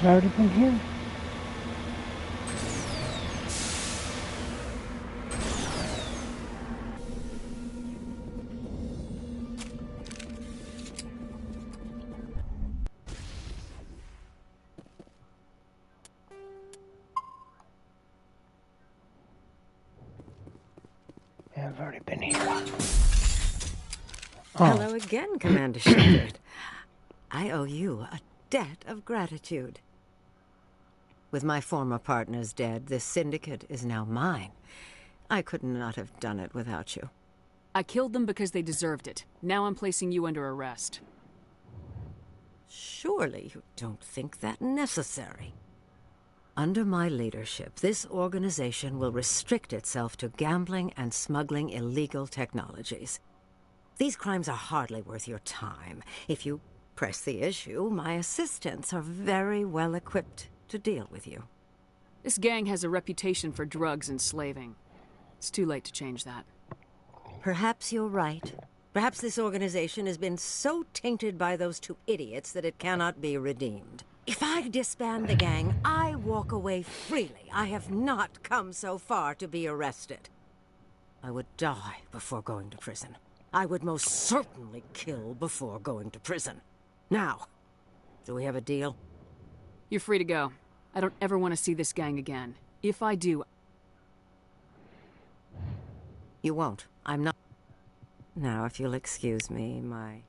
already been here? Yeah, I've already been here. Oh. Hello again, Commander Shepard. I owe you a debt of gratitude. With my former partners dead, this syndicate is now mine. I could not have done it without you. I killed them because they deserved it. Now I'm placing you under arrest. Surely you don't think that necessary. Under my leadership, this organization will restrict itself to gambling and smuggling illegal technologies. These crimes are hardly worth your time. If you press the issue, my assistants are very well equipped to deal with you. This gang has a reputation for drugs and slaving. It's too late to change that. Perhaps you're right. Perhaps this organization has been so tainted by those two idiots that it cannot be redeemed. If I disband the gang, I walk away freely. I have not come so far to be arrested. I would die before going to prison. I would most certainly kill before going to prison. Now, do we have a deal? You're free to go. I don't ever want to see this gang again. If I do... You won't. I'm not... Now, if you'll excuse me, my...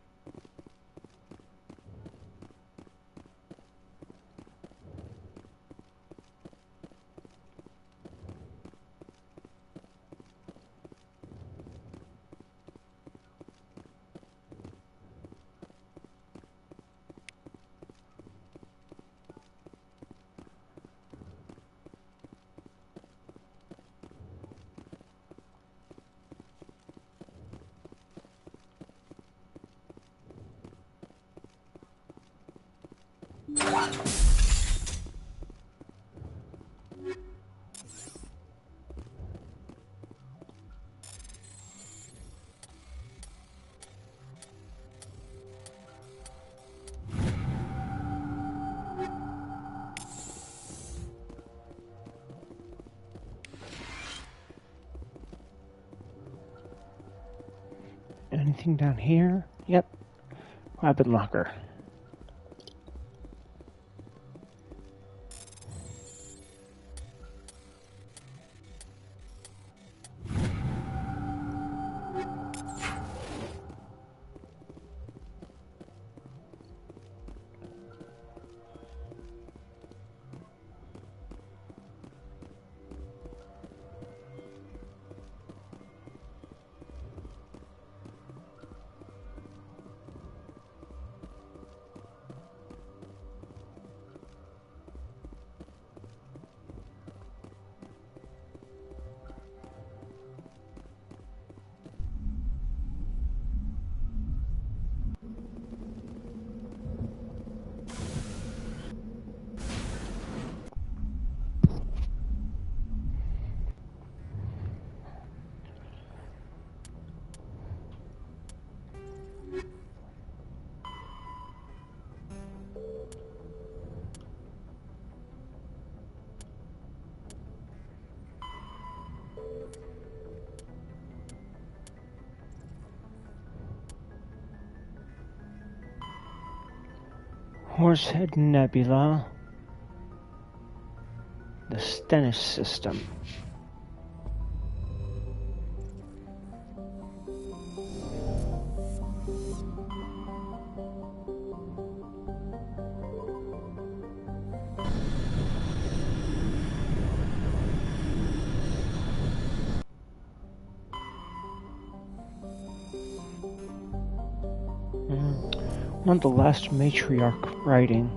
Anything down here? Yep. Weapon locker. Horsehead Nebula. The Stennis system. One of the last matriarch writing.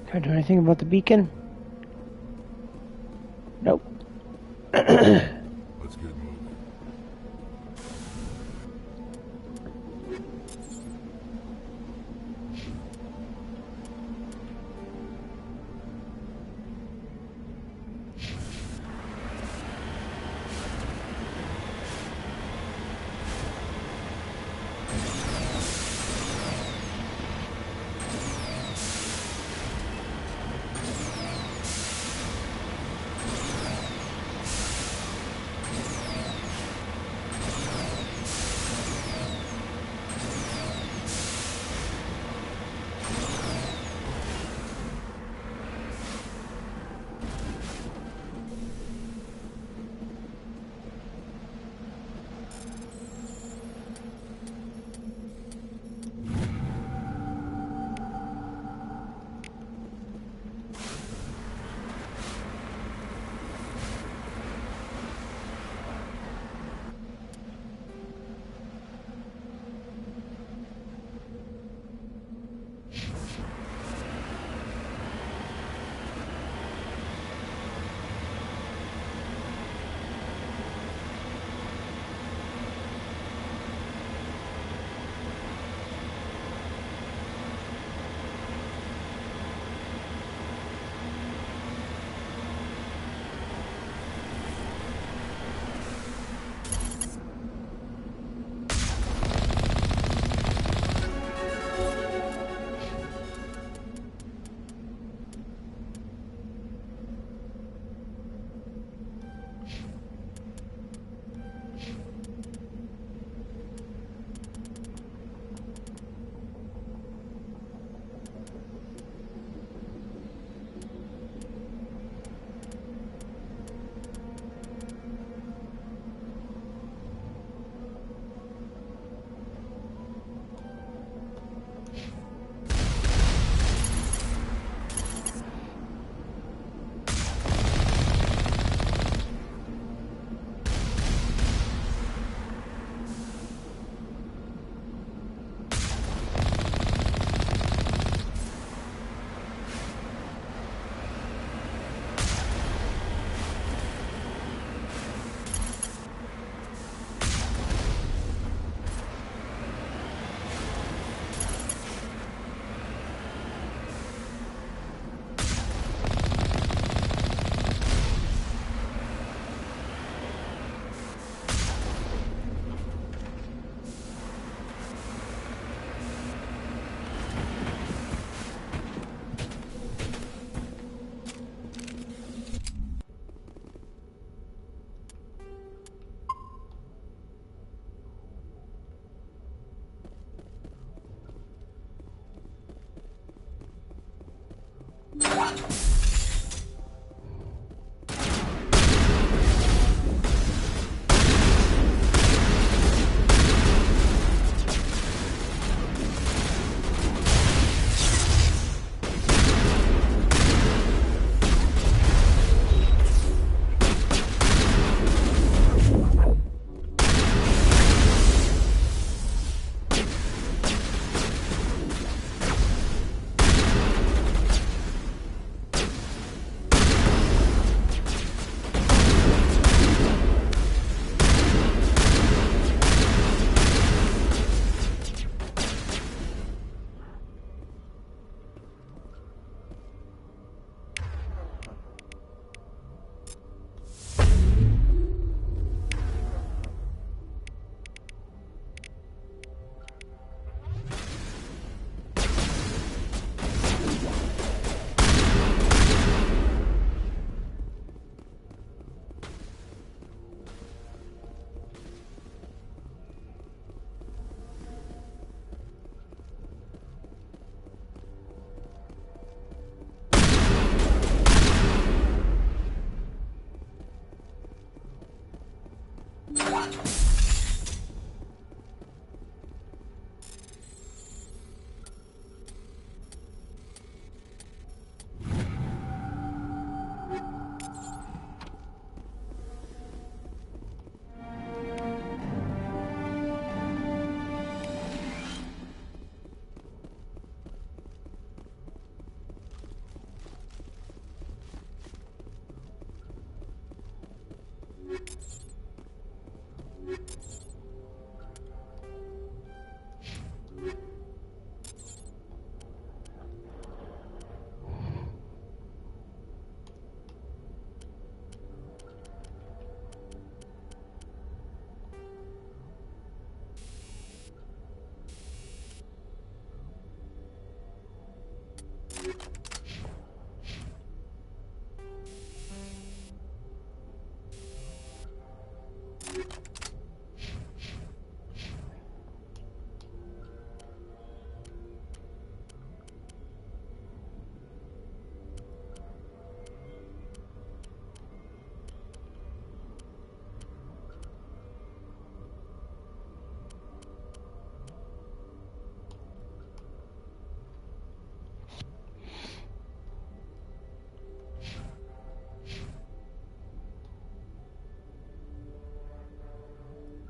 Can I do anything about the beacon? Nope. Let's get moving.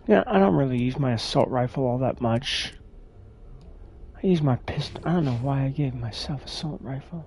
Yeah, I don't really use my assault rifle all that much. I use my pistol. I don't know why I gave myself assault rifle.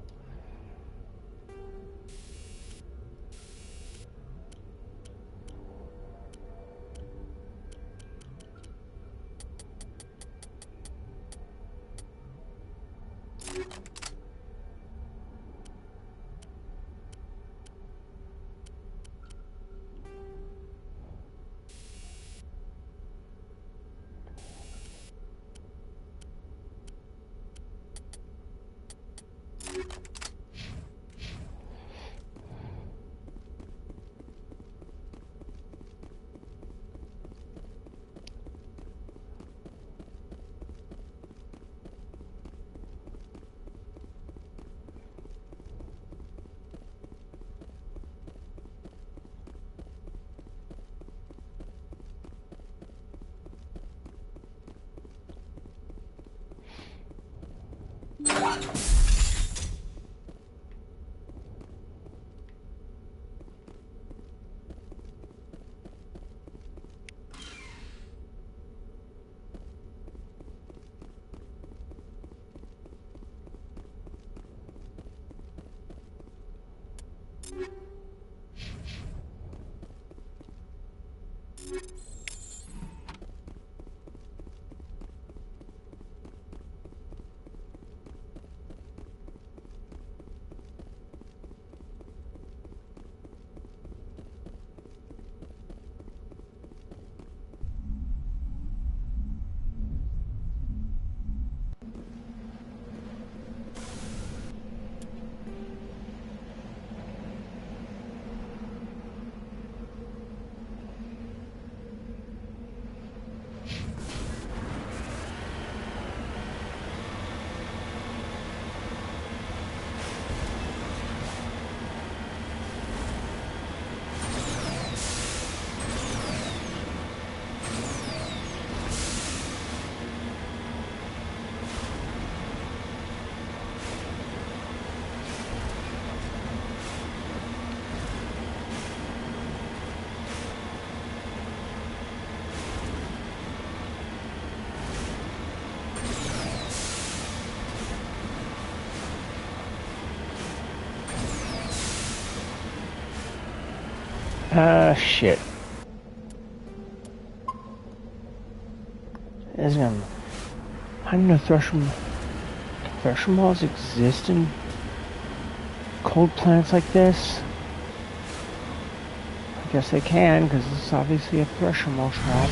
Shit. I didn't know thrush balls exist in cold planets like this. I guess they can, because this is obviously a thrush ball trap.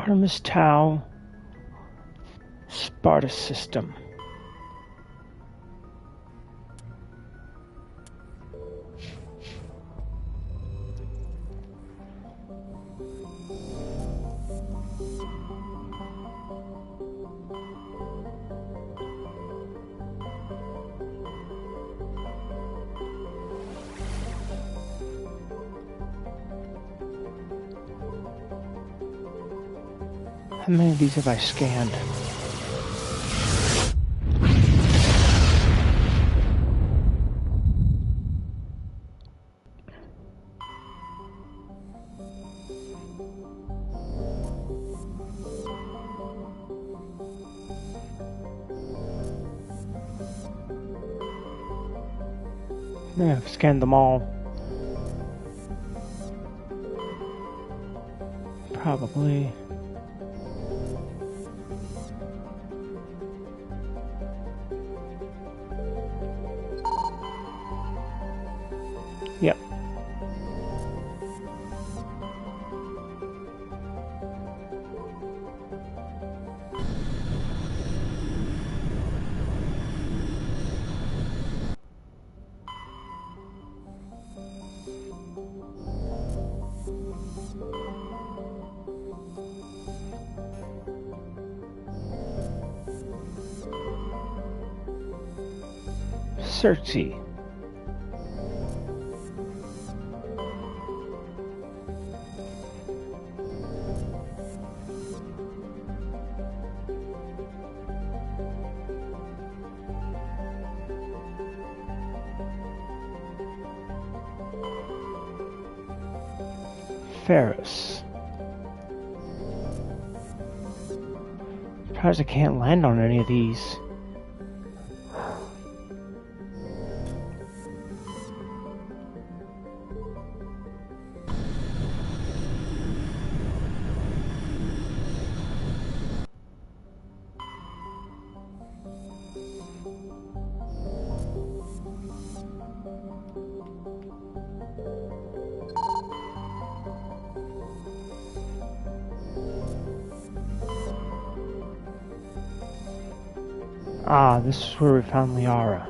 Artemis Tau Sparta system. How many of these have I scanned? Yeah, I've scanned them all. Probably. Yep. Searchy. Ferris. Surprised I can't land on any of these. Ah, this is where we found Liara.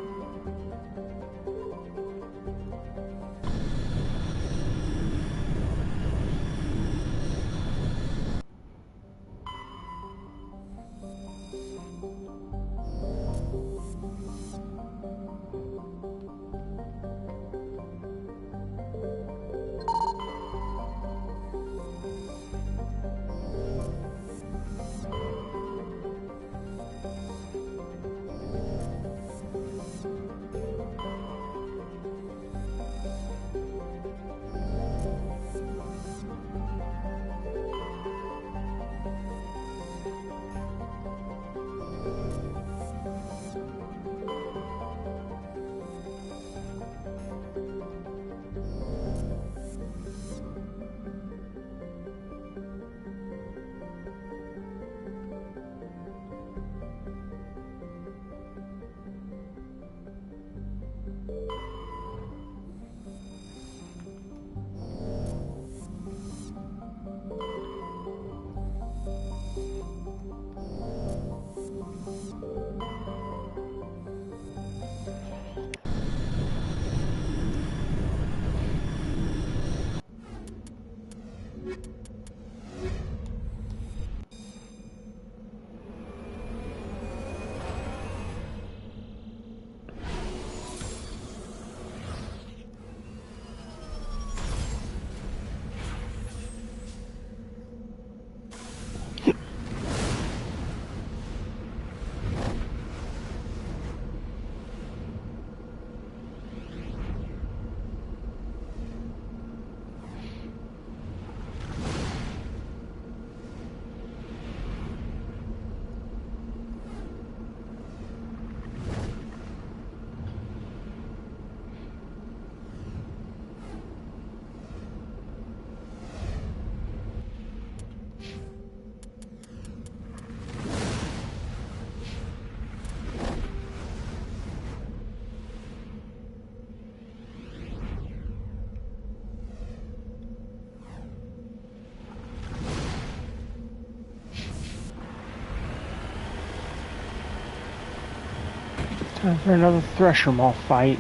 Time for another Thresher Maw fight.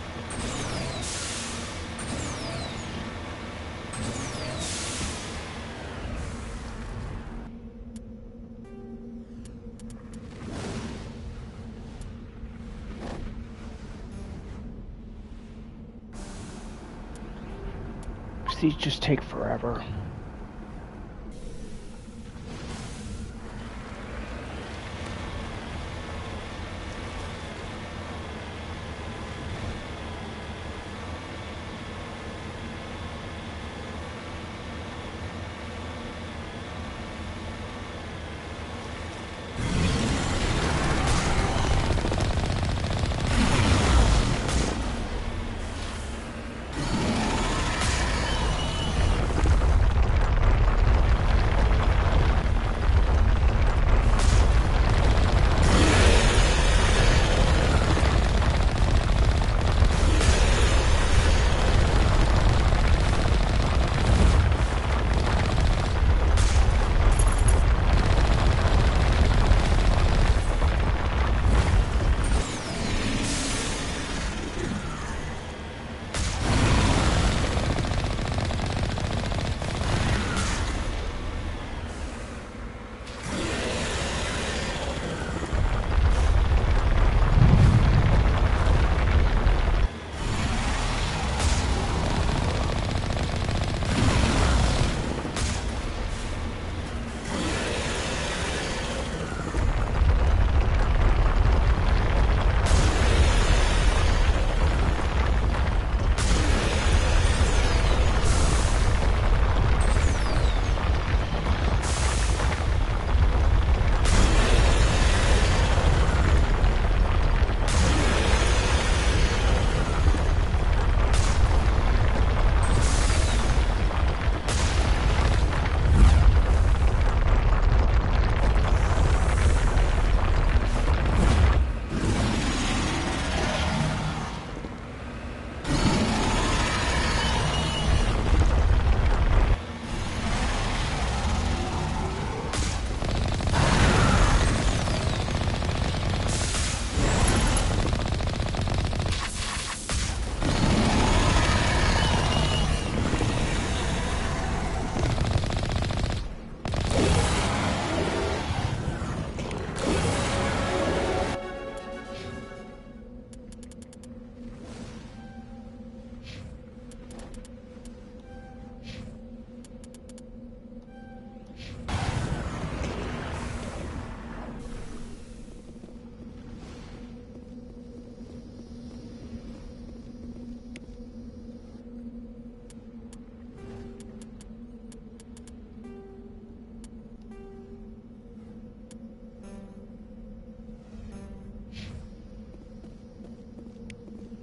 These just take forever.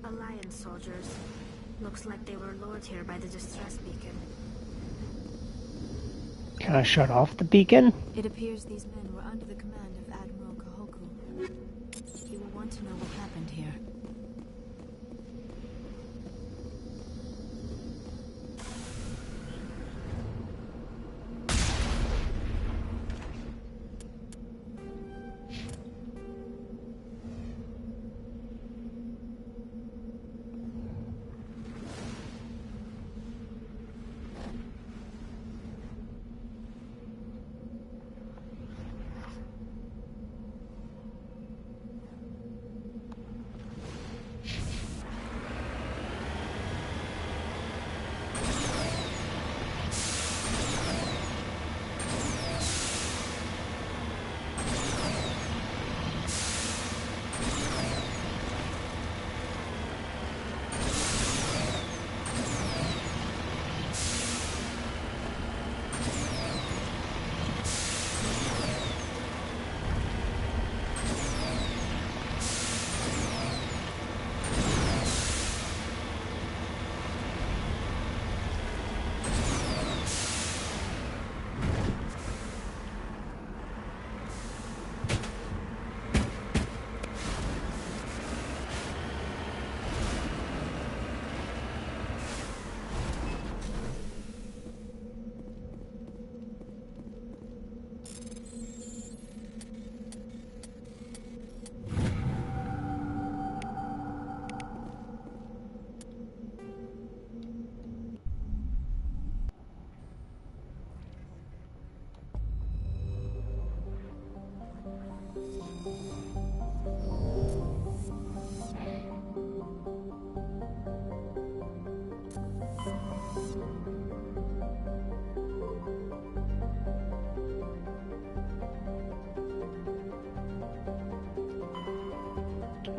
Alliance soldiers. Looks like they were lured here by the distress beacon. Can I shut off the beacon? It appears these men were under the command of Admiral Kahoku. He will want to know what happened here.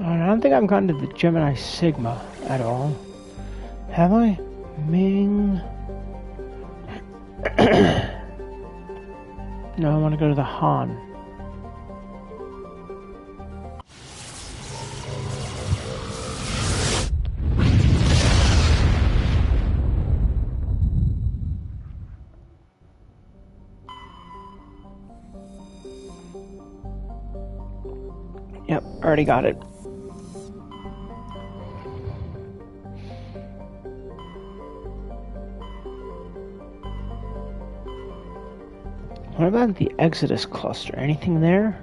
I don't think I've gotten to the Gemini Sigma at all. Have I? Ming. No, I want to go to the Han. Yep, already got it. What about the Exodus cluster? Anything there?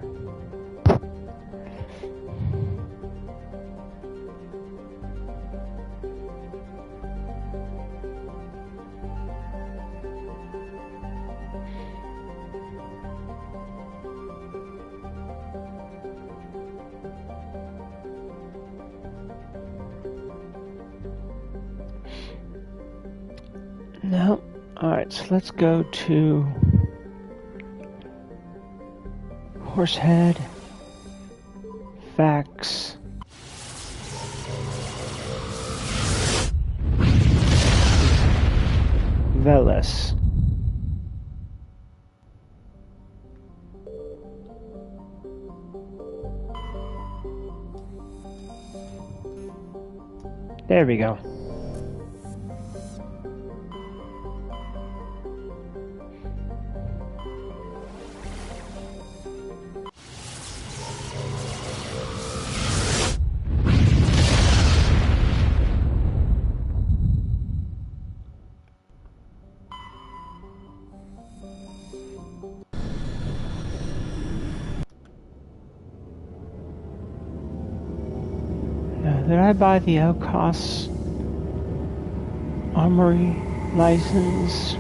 No. Alright, so let's go to Horsehead, Fax, Veles. There we go. Did I buy the Elcos Armory license?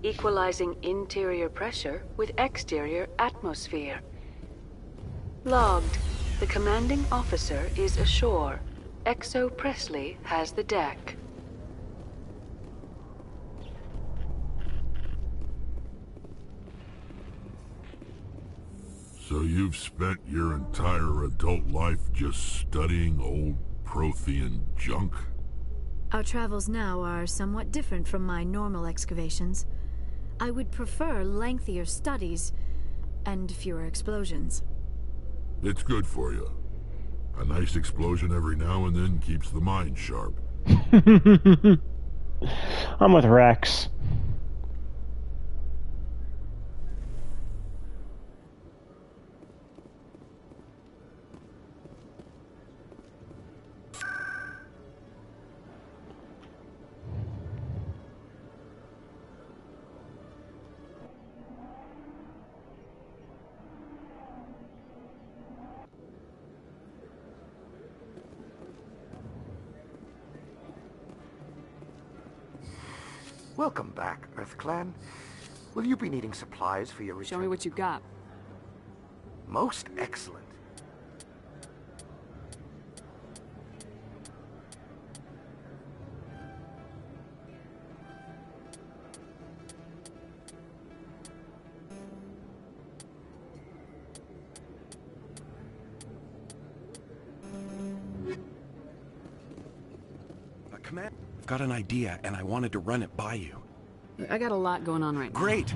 Equalizing interior pressure with exterior atmosphere. Logged. The commanding officer is ashore. Exo Presley has the deck. So you've spent your entire adult life just studying old Prothean junk? Our travels now are somewhat different from my normal excavations. I would prefer lengthier studies and fewer explosions. It's good for you. A nice explosion every now and then keeps the mind sharp. I'm with Rex. Welcome back, EarthClan. Will you be needing supplies for your return? Show me what you got. Most excellent. Command, I've got an idea, and I wanted to run it by you. I got a lot going on right now. Great!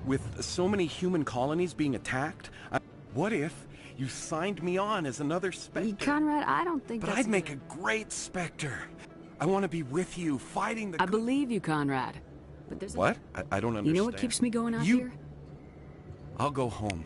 With so many human colonies being attacked, what if you signed me on as another Spectre? Conrad, I don't think But that's... I'd make a great Spectre. I want to be with you, fighting the... I believe you, Conrad. But there's What? I don't understand. You know what keeps me going out here? I'll go home.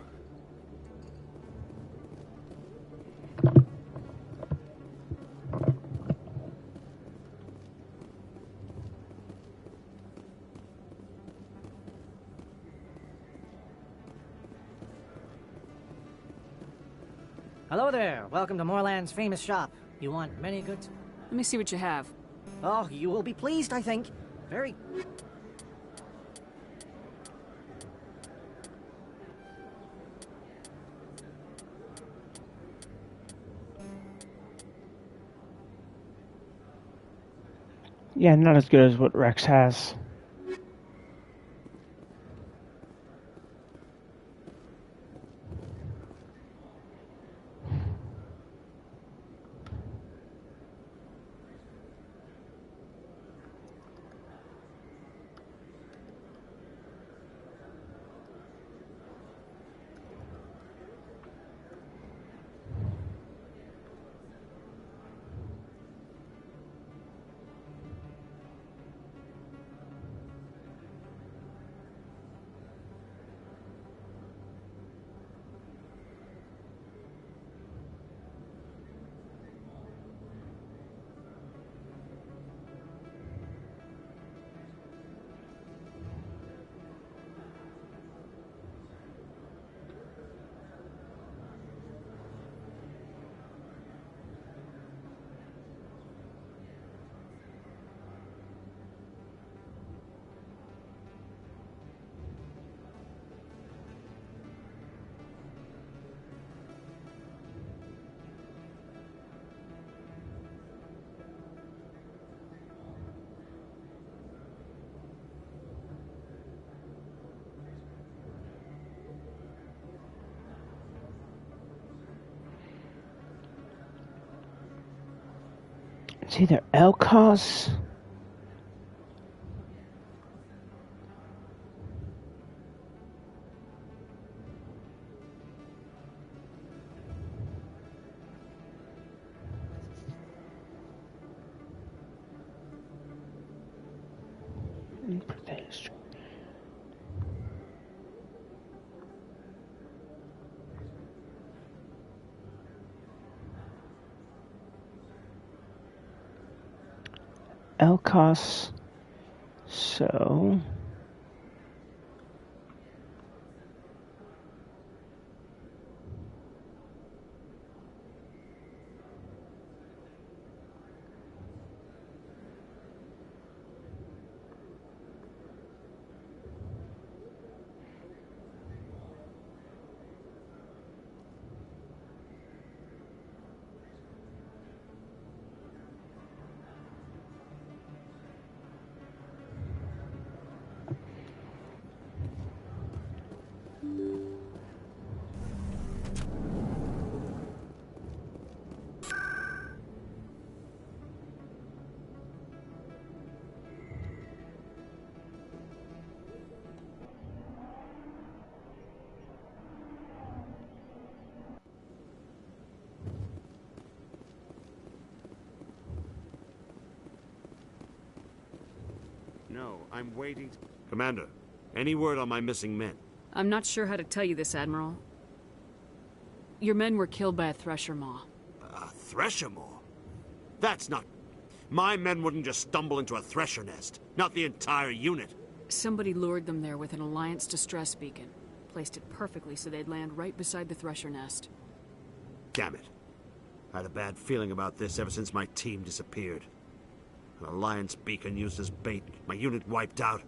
Hello there. Welcome to Moorland's famous shop. You want many goods? Let me see what you have. Oh, you will be pleased, I think. Very... Yeah, not as good as what Rex has. It's either Elcos. Elcos. So No, I'm waiting. Commander, any word on my missing men? I'm not sure how to tell you this, Admiral. Your men were killed by a thresher maw. A thresher maw? That's not... My men wouldn't just stumble into a thresher nest. Not the entire unit. Somebody lured them there with an Alliance distress beacon. Placed it perfectly so they'd land right beside the thresher nest. Damn it. I had a bad feeling about this ever since my team disappeared. An Alliance beacon used as bait, my unit wiped out,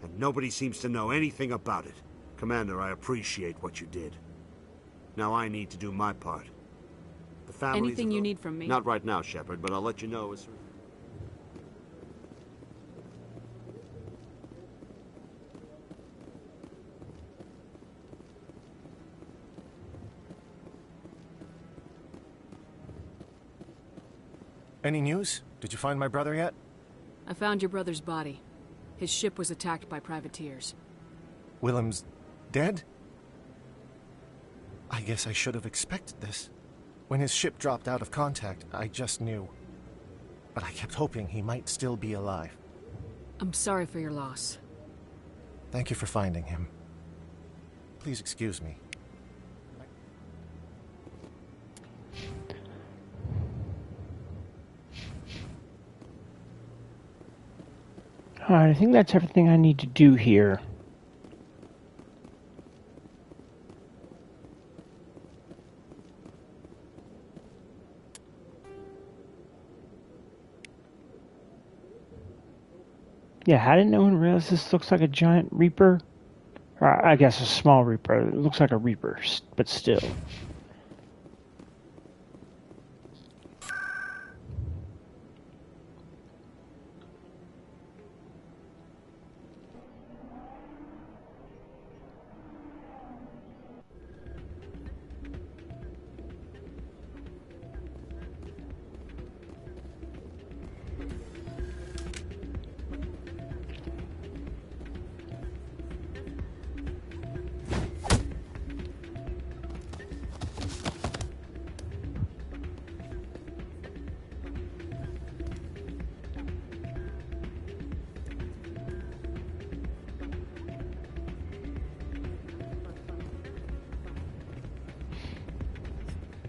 and nobody seems to know anything about it. Commander, I appreciate what you did. Now I need to do my part. The families Anything you need from me? Not right now, Shepard, but I'll let you know as soon. Any news? Did you find my brother yet? I found your brother's body. His ship was attacked by privateers. Willem's dead? I guess I should have expected this. When his ship dropped out of contact, I just knew. But I kept hoping he might still be alive. I'm sorry for your loss. Thank you for finding him. Please excuse me. Alright, I think that's everything I need to do here. Yeah, how did no one realize this looks like a giant reaper? Or I guess a small reaper. It looks like a reaper, but still.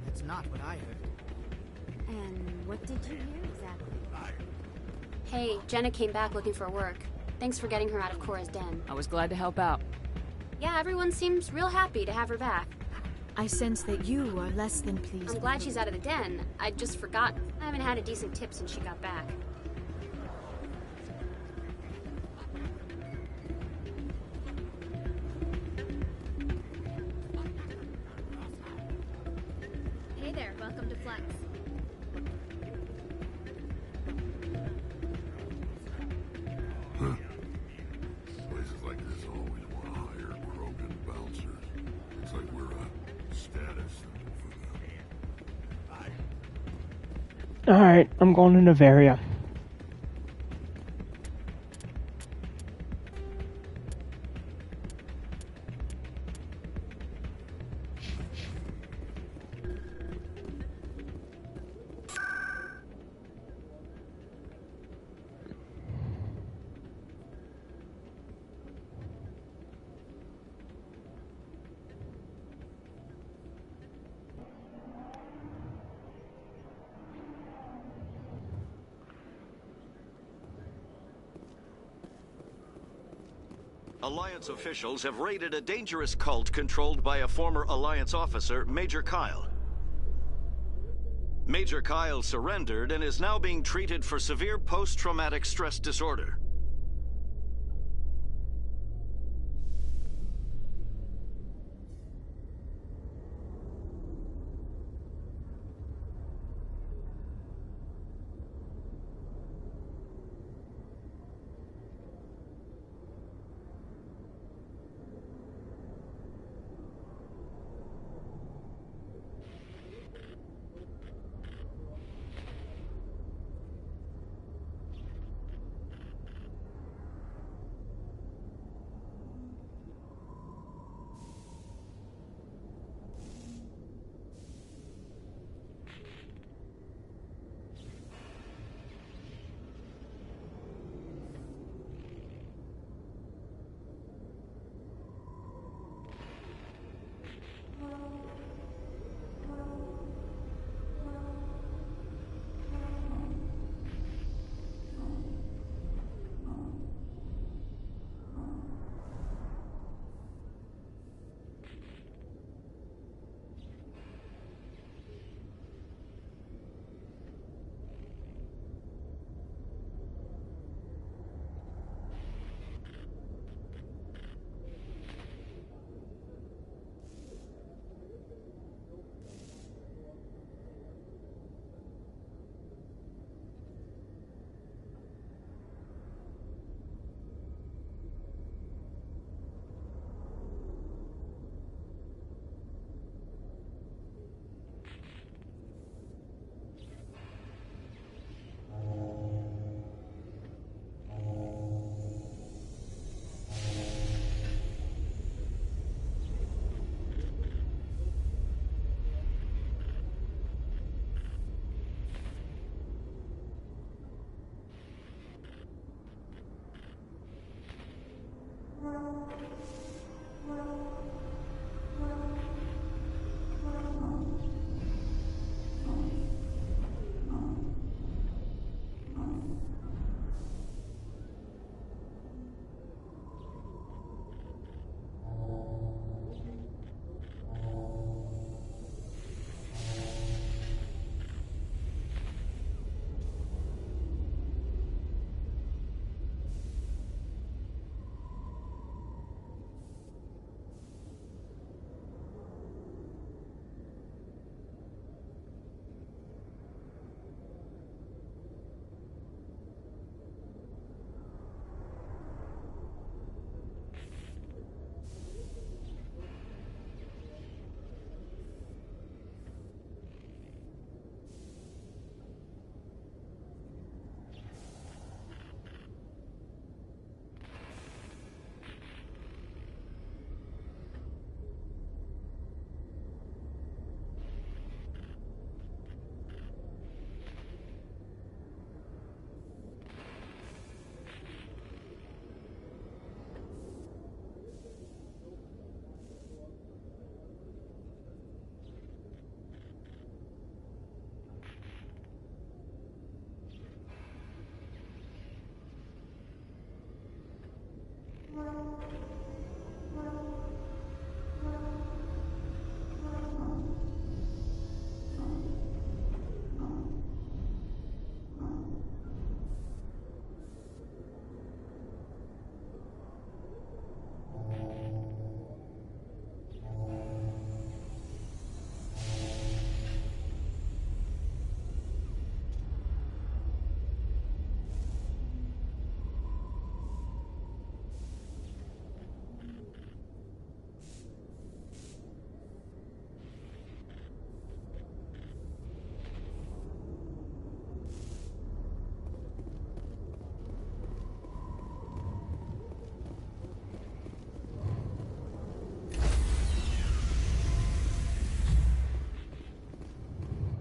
That's not what I heard. And what did you hear exactly? Hey, Jenna came back looking for work. Thanks for getting her out of Cora's den. I was glad to help out. Yeah, everyone seems real happy to have her back. I sense that you are less than pleased. I'm glad she's out of the den. I'd just forgotten. I haven't had a decent tip since she got back. Hey there, welcome to Flex. Places like this always want to hire Krogan bouncers. It's like we're a status symbol for them. Alright, I'm going to Novaria. Alliance officials have raided a dangerous cult controlled by a former Alliance officer, Major Kyle. Major Kyle surrendered and is now being treated for severe post-traumatic stress disorder.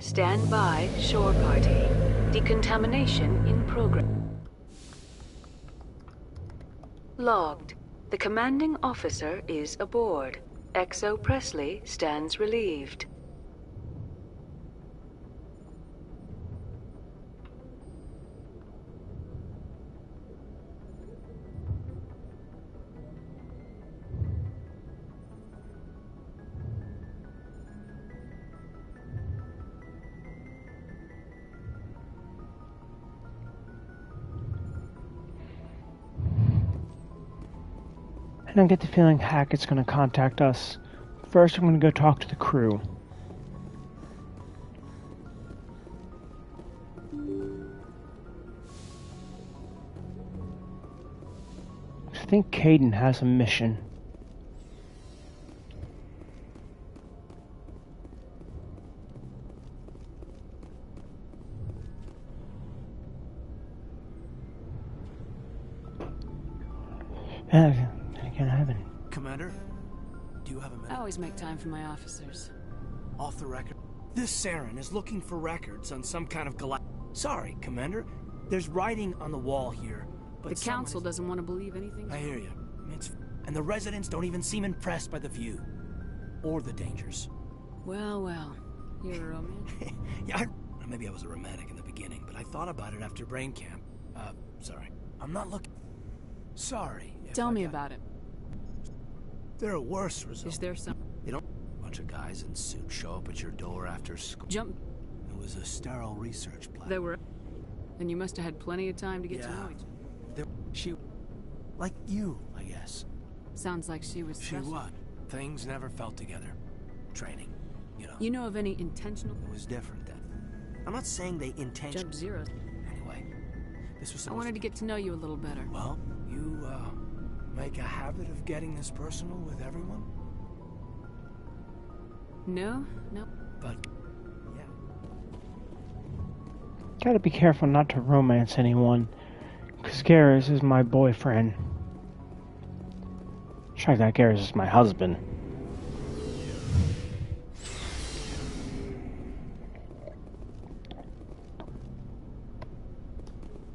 Stand by, shore party. Decontamination in progress. Logged. The commanding officer is aboard. XO Presley stands relieved. And I get the feeling Hackett's going to contact us. First, I'm going to go talk to the crew. I think Caden has a mission. Again, I haven't. Commander, do you have a minute? I always make time for my officers. Off the record. This Saren is looking for records on some kind of Sorry, Commander. There's writing on the wall here, but the council doesn't want to believe anything. I hear you. And the residents don't even seem impressed by the view. Or the dangers. Well, well. You're a romantic. Yeah, maybe I was a romantic in the beginning, but I thought about it after brain camp. Sorry. I'm not looking... Sorry. Tell me about it. There are worse results. Is there some... You don't... A bunch of guys in suits show up at your door after school. Jump. It was a sterile research platform. They were... Then you must have had plenty of time to get to know each other. She... Like you, I guess. Sounds like she was She special. what? Things never felt together. Training, you know. You know of any intentional... It was different then. I'm not saying they intentionally... Jump zero. Anyway, this was I wanted to get to know you a little better. Well, you, make a habit of getting this personal with everyone? No. But, yeah. Gotta be careful not to romance anyone, because Garrus is my boyfriend. Check that, Garrus is my husband.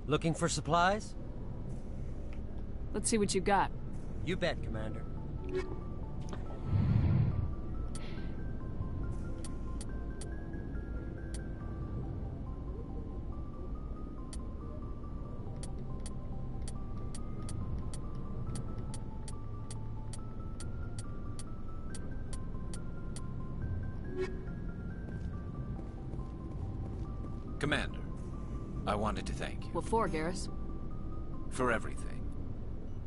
Looking for supplies? Let's see what you got. You bet, Commander. Commander, I wanted to thank you. What for, Garrus? For everything.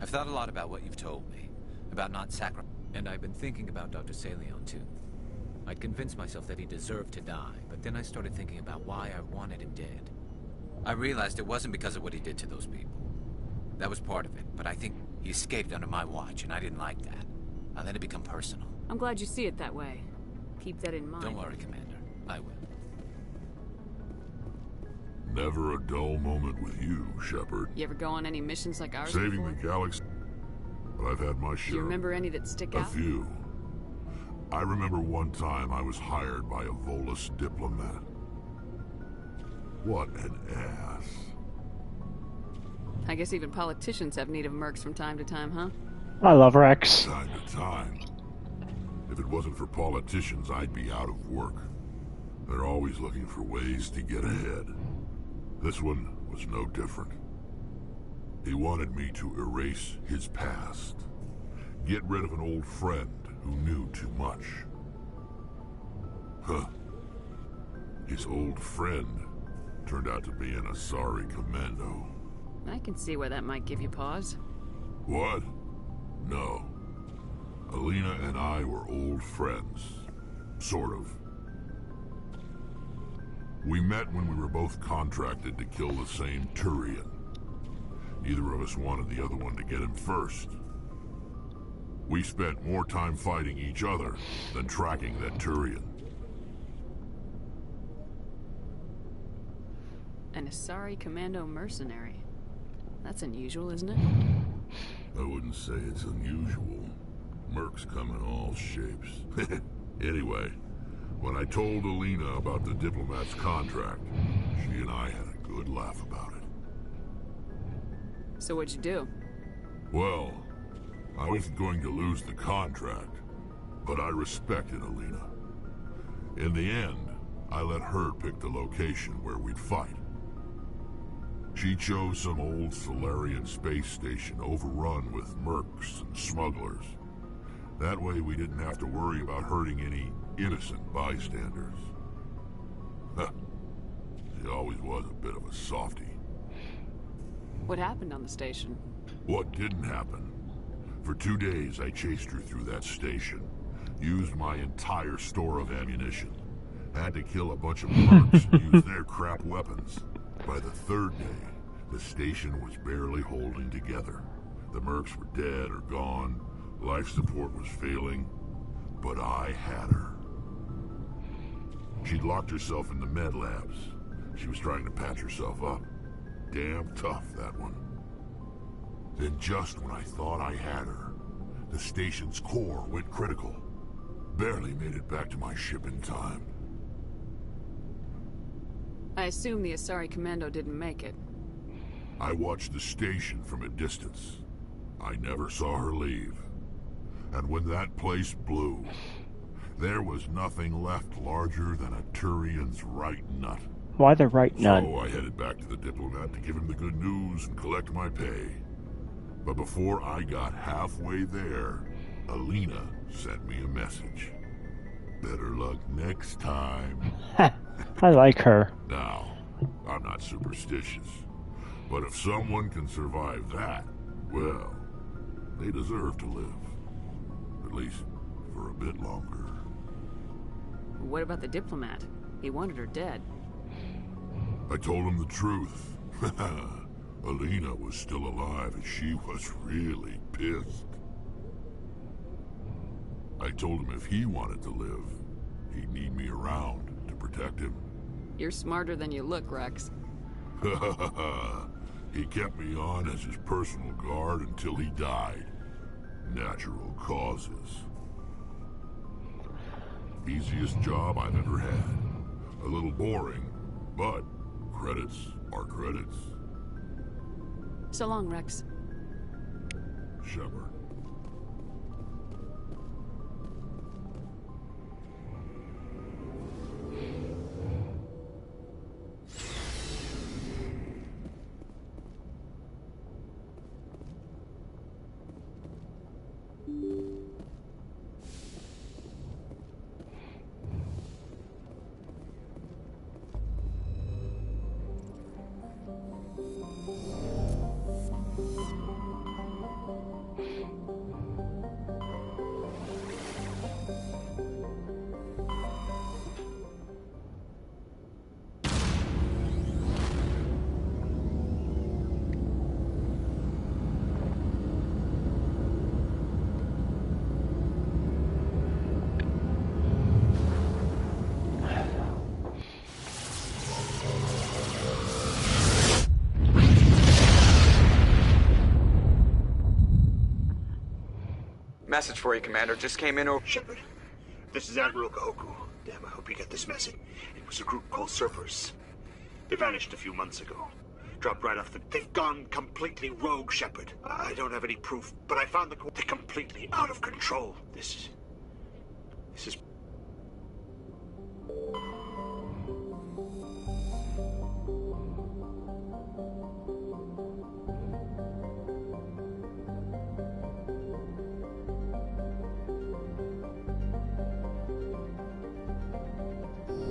I've thought a lot about what you've told me, about not sacrificing, and I've been thinking about Dr. Se'lai too. I'd convinced myself that he deserved to die, but then I started thinking about why I wanted him dead. I realized it wasn't because of what he did to those people. That was part of it, but I think he escaped under my watch, and I didn't like that. I let it become personal. I'm glad you see it that way. Keep that in mind. Don't worry, Commander. I will. Never a dull moment with you, Shepard. You ever go on any missions like ours Saving before? the galaxy. But I've had my share. Do you remember any that stick out? A few. I remember one time I was hired by a Volus diplomat. What an ass. I guess even politicians have need of mercs from time to time, huh? I love Rex. Time to time. If it wasn't for politicians, I'd be out of work. They're always looking for ways to get ahead. This one was no different. He wanted me to erase his past. Get rid of an old friend who knew too much. Huh. His old friend turned out to be an Asari commando. I can see where that might give you pause. What? No. Alina and I were old friends. Sort of. We met when we were both contracted to kill the same Turian. Neither of us wanted the other one to get him first. We spent more time fighting each other than tracking that Turian. An Asari commando mercenary. That's unusual, isn't it? I wouldn't say it's unusual. Mercs come in all shapes. Anyway, When I told Alina about the diplomat's contract, she and I had a good laugh about it. So what'd you do? Well, I wasn't going to lose the contract, but I respected Alina. In the end, I let her pick the location where we'd fight. She chose some old Solarian space station overrun with mercs and smugglers. That way we didn't have to worry about hurting any innocent bystanders. She always was a bit of a softie. What happened on the station? What didn't happen? For 2 days I chased her through that station. Used my entire store of ammunition. Had to kill a bunch of mercs and use their crap weapons. By the 3rd day, the station was barely holding together. The mercs were dead or gone. Life support was failing. But I had her. She'd locked herself in the med labs. She was trying to patch herself up. Damn tough, that one. Then just when I thought I had her, the station's core went critical. Barely made it back to my ship in time. I assume the Asari Commando didn't make it. I watched the station from a distance. I never saw her leave. And when that place blew, there was nothing left larger than a Turian's right nut. Why the right nut? So I headed back to the diplomat to give him the good news and collect my pay. But before I got halfway there, Alina sent me a message. Better luck next time. I like her. Now, I'm not superstitious, but if someone can survive that, well, they deserve to live. At least for a bit longer. What about the diplomat? He wanted her dead. I told him the truth. Alina was still alive and she was really pissed. I told him if he wanted to live, he'd need me around to protect him. You're smarter than you look, Rex. He kept me on as his personal guard until he died. Natural causes. Easiest job I've ever had. A little boring, but credits are credits. So long, Rex. Shepard. Message for you, Commander. Just came in over... Shepard, this is Admiral Gaoku. Damn, I hope you get this message. It was a group called Surfers. They vanished a few months ago. Dropped right off the... They've gone completely rogue, Shepard. I don't have any proof, but I found they're completely out of control. This is...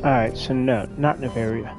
Alright, so no, not Navaria.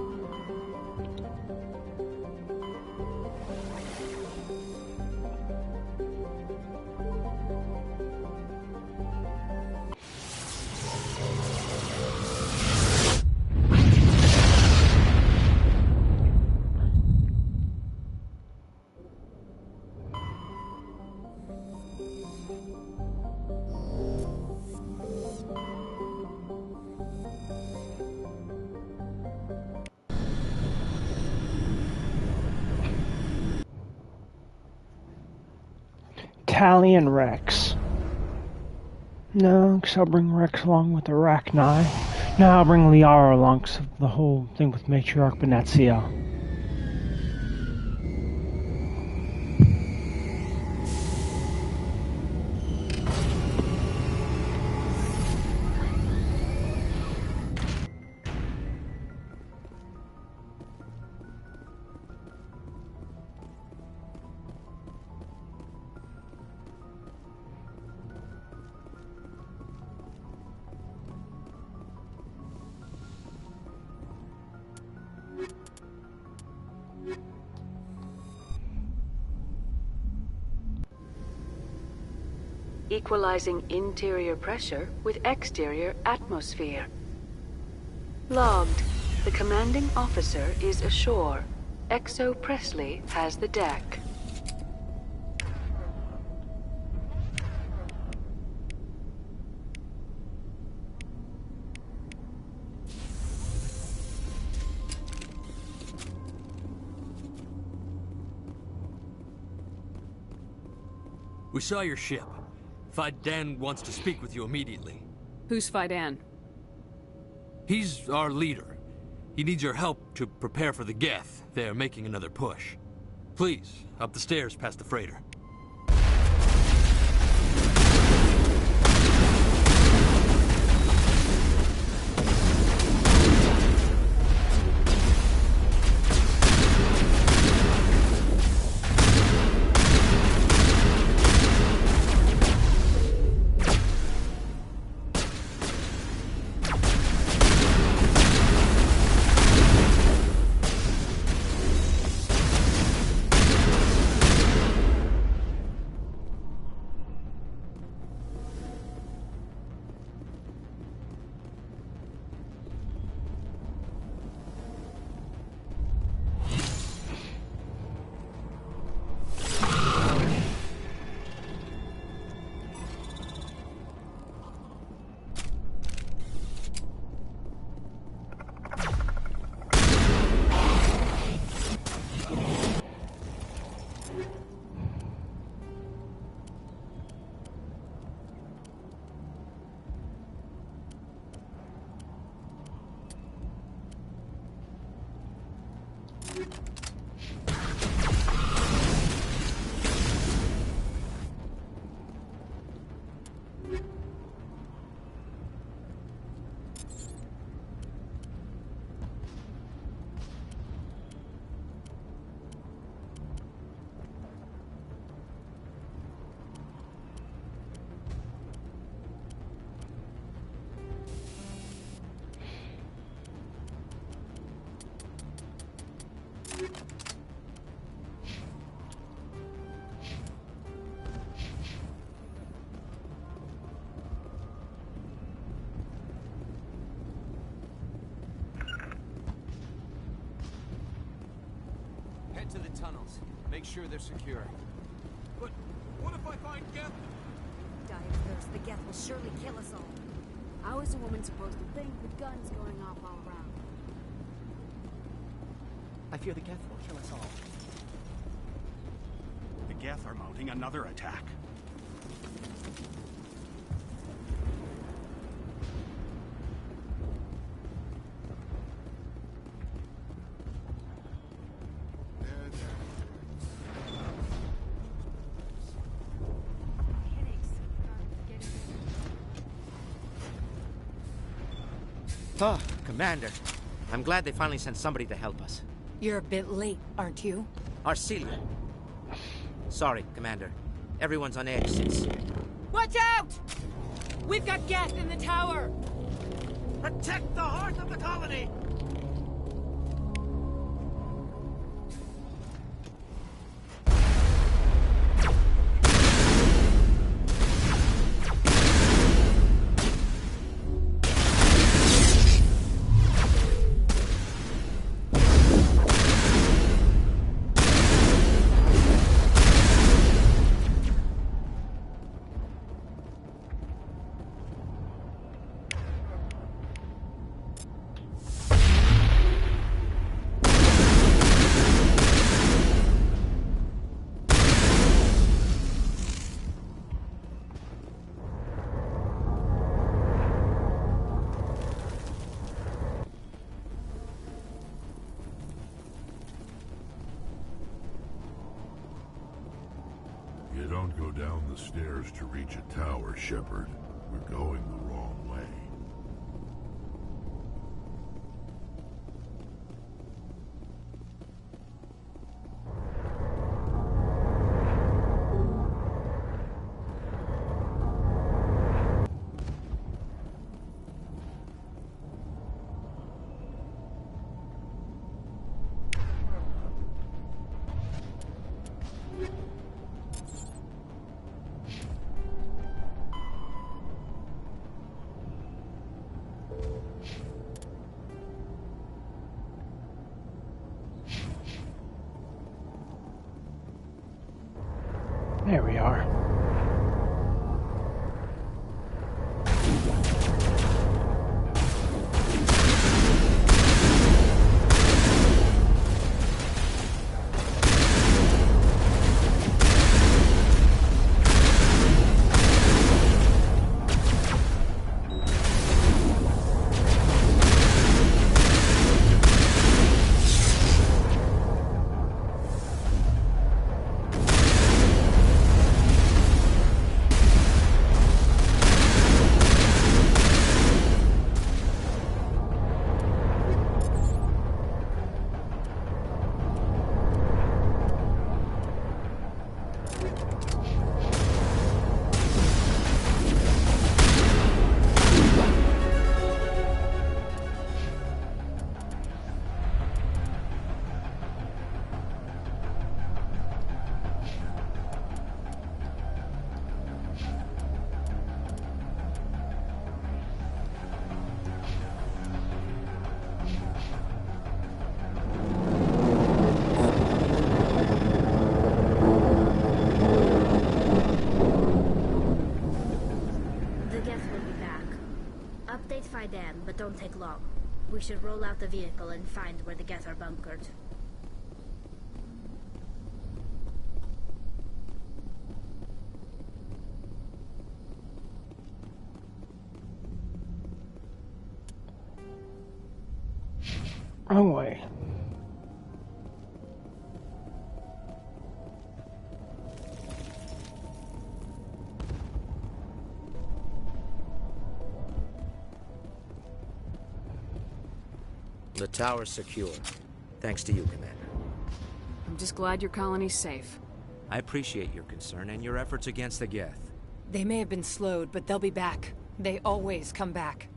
Tally and Rex. No, because I'll bring Rex along with the Arachni. Now I'll bring Liara along 'cause of the whole thing with Matriarch Benatia. Equalizing interior pressure with exterior atmosphere. Logged. The commanding officer is ashore. Exo Presley has the deck. We saw your ship. Fidan wants to speak with you immediately. Who's Fidan? He's our leader. He needs your help to prepare for the Geth. They're making another push. Please, up the stairs past the freighter. Head to the tunnels. Make sure they're secure. But what if I find Geth? Die of thirst. The Geth will surely kill us all. How is a woman supposed to think with guns going off all around? I fear the Geth will kill us all. The Geth are mounting another attack. Oh, Commander. I'm glad they finally sent somebody to help us. You're a bit late, aren't you? Arcelia. Sorry, Commander. Everyone's on edge since... Watch out! We've got Geth in the tower! Protect the heart of the colony! down the stairs to reach a tower, Shepard. We're going the wrong way. There we are. Them, but don't take long. We should roll out the vehicle and find where the Geth are bunkered. Wrong way. The tower's secure. Thanks to you, Commander. I'm just glad your colony's safe. I appreciate your concern and your efforts against the Geth. They may have been slowed, but they'll be back. They always come back.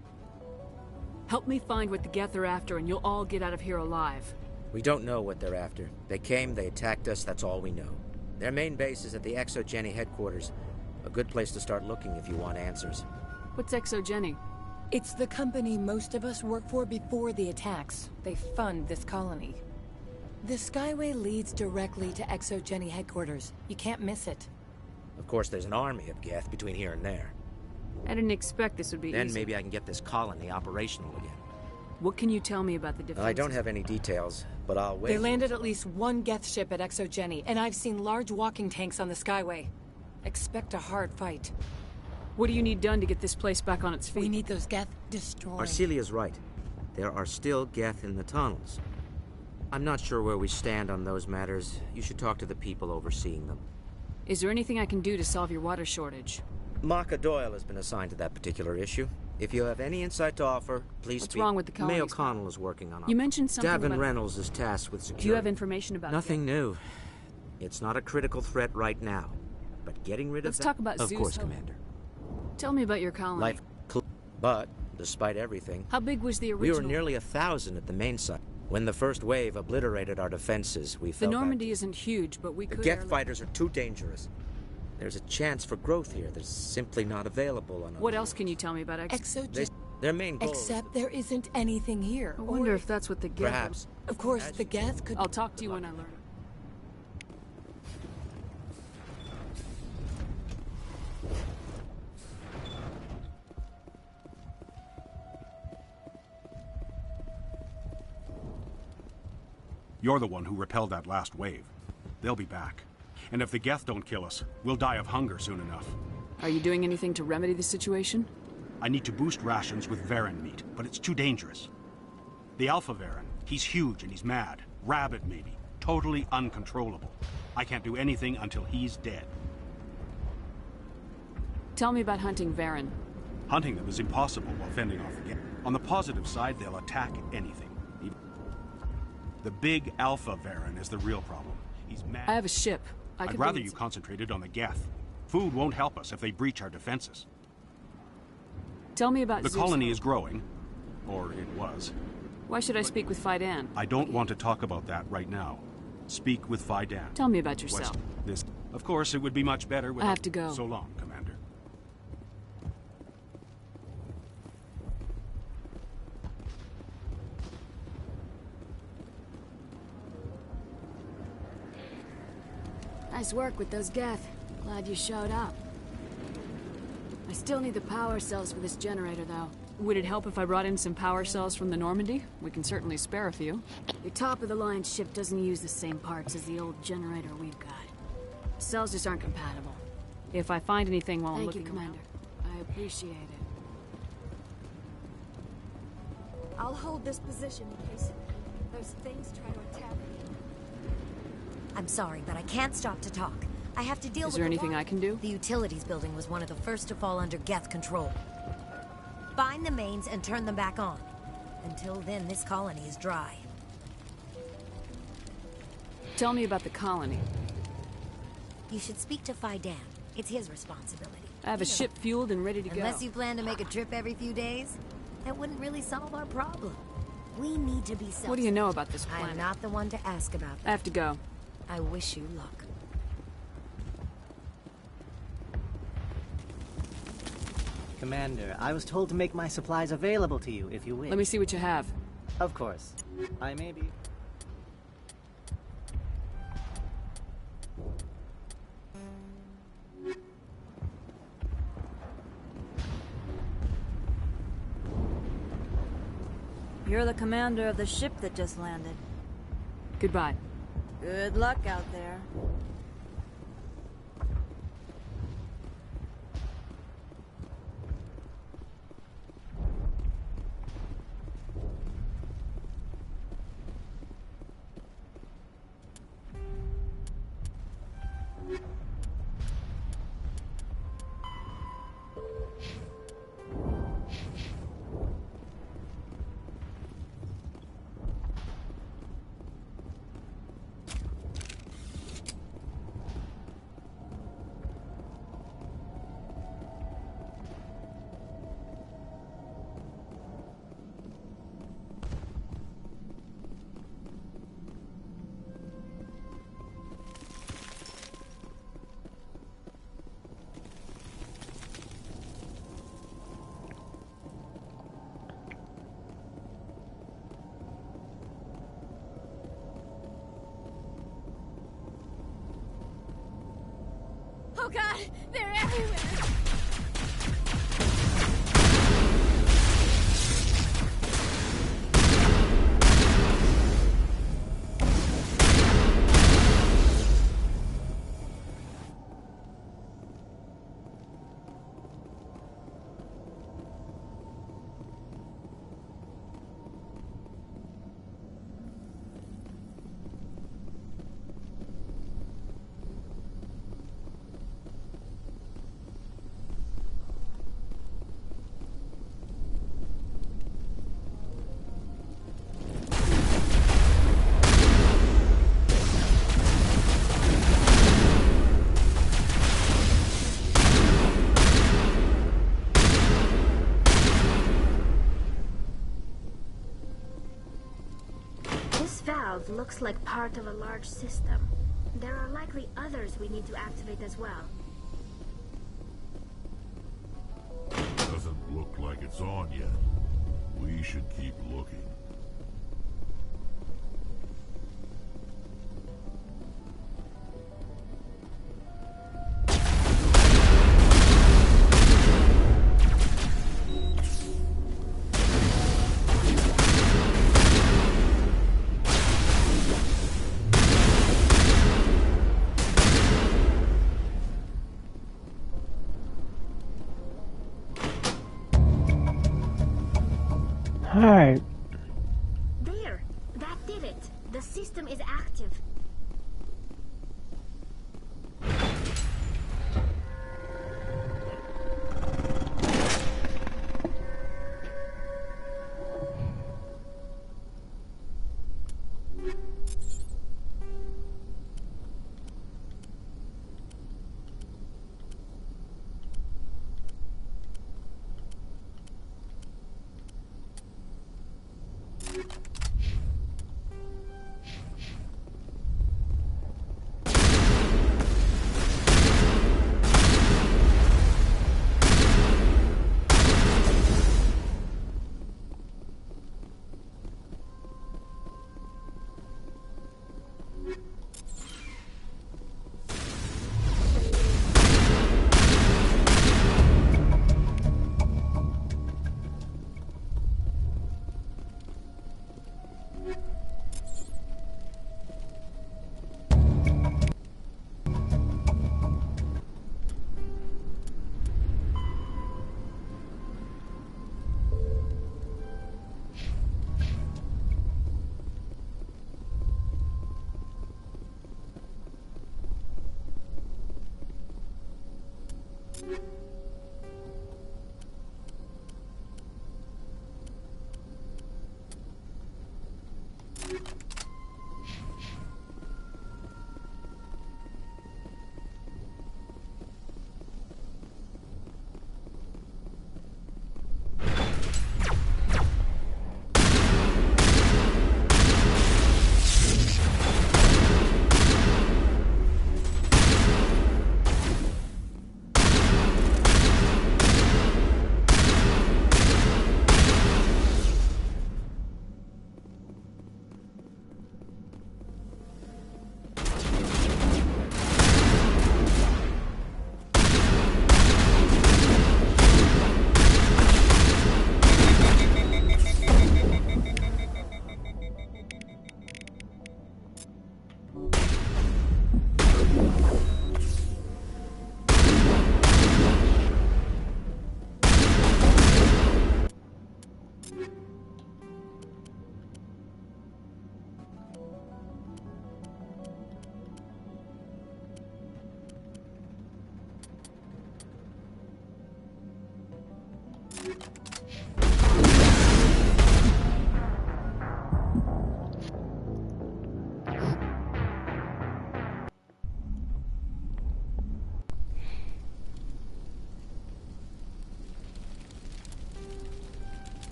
Help me find what the Geth are after, and you'll all get out of here alive. We don't know what they're after. They came, they attacked us, that's all we know. Their main base is at the Exogeny headquarters. A good place to start looking if you want answers. What's Exogeny? It's the company most of us work for before the attacks. They fund this colony. The Skyway leads directly to Exogeny headquarters. You can't miss it. Of course, there's an army of Geth between here and there. I didn't expect this would be Then easy. maybe I can get this colony operational again. What can you tell me about the defense? I don't have any details, but I'll wait. They landed at least one Geth ship at Exogeny, and I've seen large walking tanks on the Skyway. Expect a hard fight. What do you need done to get this place back on its feet? We need those Geth destroyed. Arcelia's right. There are still Geth in the tunnels. I'm not sure where we stand on those matters. You should talk to the people overseeing them. Is there anything I can do to solve your water shortage? Maka Doyle has been assigned to that particular issue. If you have any insight to offer, please speak. What's wrong with the colonies? May O'Connell is working on it. You mentioned something Davin about... Reynolds is tasked with security. Do you have information about Nothing new. It's not a critical threat right now. But getting rid of Let's that... talk about Of Zeus. course, Commander. Tell me about your colony. But, despite everything... How big was the We original? were nearly 1,000 at the main site. When the first wave obliterated our defenses, we fell The back. Normandy isn't huge, but we The could... Geth fighters are too dangerous. There's a chance for growth here that's simply not available on What else can you tell me about Exogeny? Their main goal Except there isn't anything here. I wonder if that's what the Geth... Perhaps. Of course, the Geth could... I'll talk to you when I learn. You're the one who repelled that last wave. They'll be back. And if the Geth don't kill us, we'll die of hunger soon enough. Are you doing anything to remedy the situation? I need to boost rations with Varen meat, but it's too dangerous. The Alpha Varen, he's huge and he's mad. Rabid, maybe. Totally uncontrollable. I can't do anything until he's dead. Tell me about hunting Varen. Hunting them is impossible while fending off the Geth. On the positive side, they'll attack anything. The big Alpha Varen is the real problem. He's mad. I have a ship. I'd rather you concentrated on the Geth. Food won't help us if they breach our defenses. Tell me about the Zeus. colony is growing. Or it was. Why should I speak with Fidan? I don't want to talk about that right now. Speak with Fidan. Tell me about yourself. Of course, it would be much better without... I have to go. So long, Commander. Nice work with those Geth. Glad you showed up. I still need the power cells for this generator, though. Would it help if I brought in some power cells from the Normandy? We can certainly spare a few. Your top-of-the-line ship doesn't use the same parts as the old generator we've got. Cells just aren't compatible. If I find anything while I'm looking around... Thank you, Commander. I appreciate it. I'll hold this position in case those things try to attack me. I'm sorry, but I can't stop to talk. I have to deal with... Is there anything I can do? The utilities building was one of the first to fall under Geth control. Find the mains and turn them back on. Until then, this colony is dry. Tell me about the colony. You should speak to Fidan. It's his responsibility. I have a ship fueled and ready to go. Unless you plan to make a trip every few days, that wouldn't really solve our problem. We need to be self-sufficient. What do you know about this planet? I'm not the one to ask about that. I have to go. I wish you luck. Commander, I was told to make my supplies available to you if you wish. Let me see what you have. Of course. I may be... You're the commander of the ship that just landed. Goodbye. Good luck out there. Oh god, they're everywhere! Valve looks like part of a large system. There are likely others we need to activate as well. Doesn't look like it's on yet. We should keep looking. Alright. There! That did it! The system is active.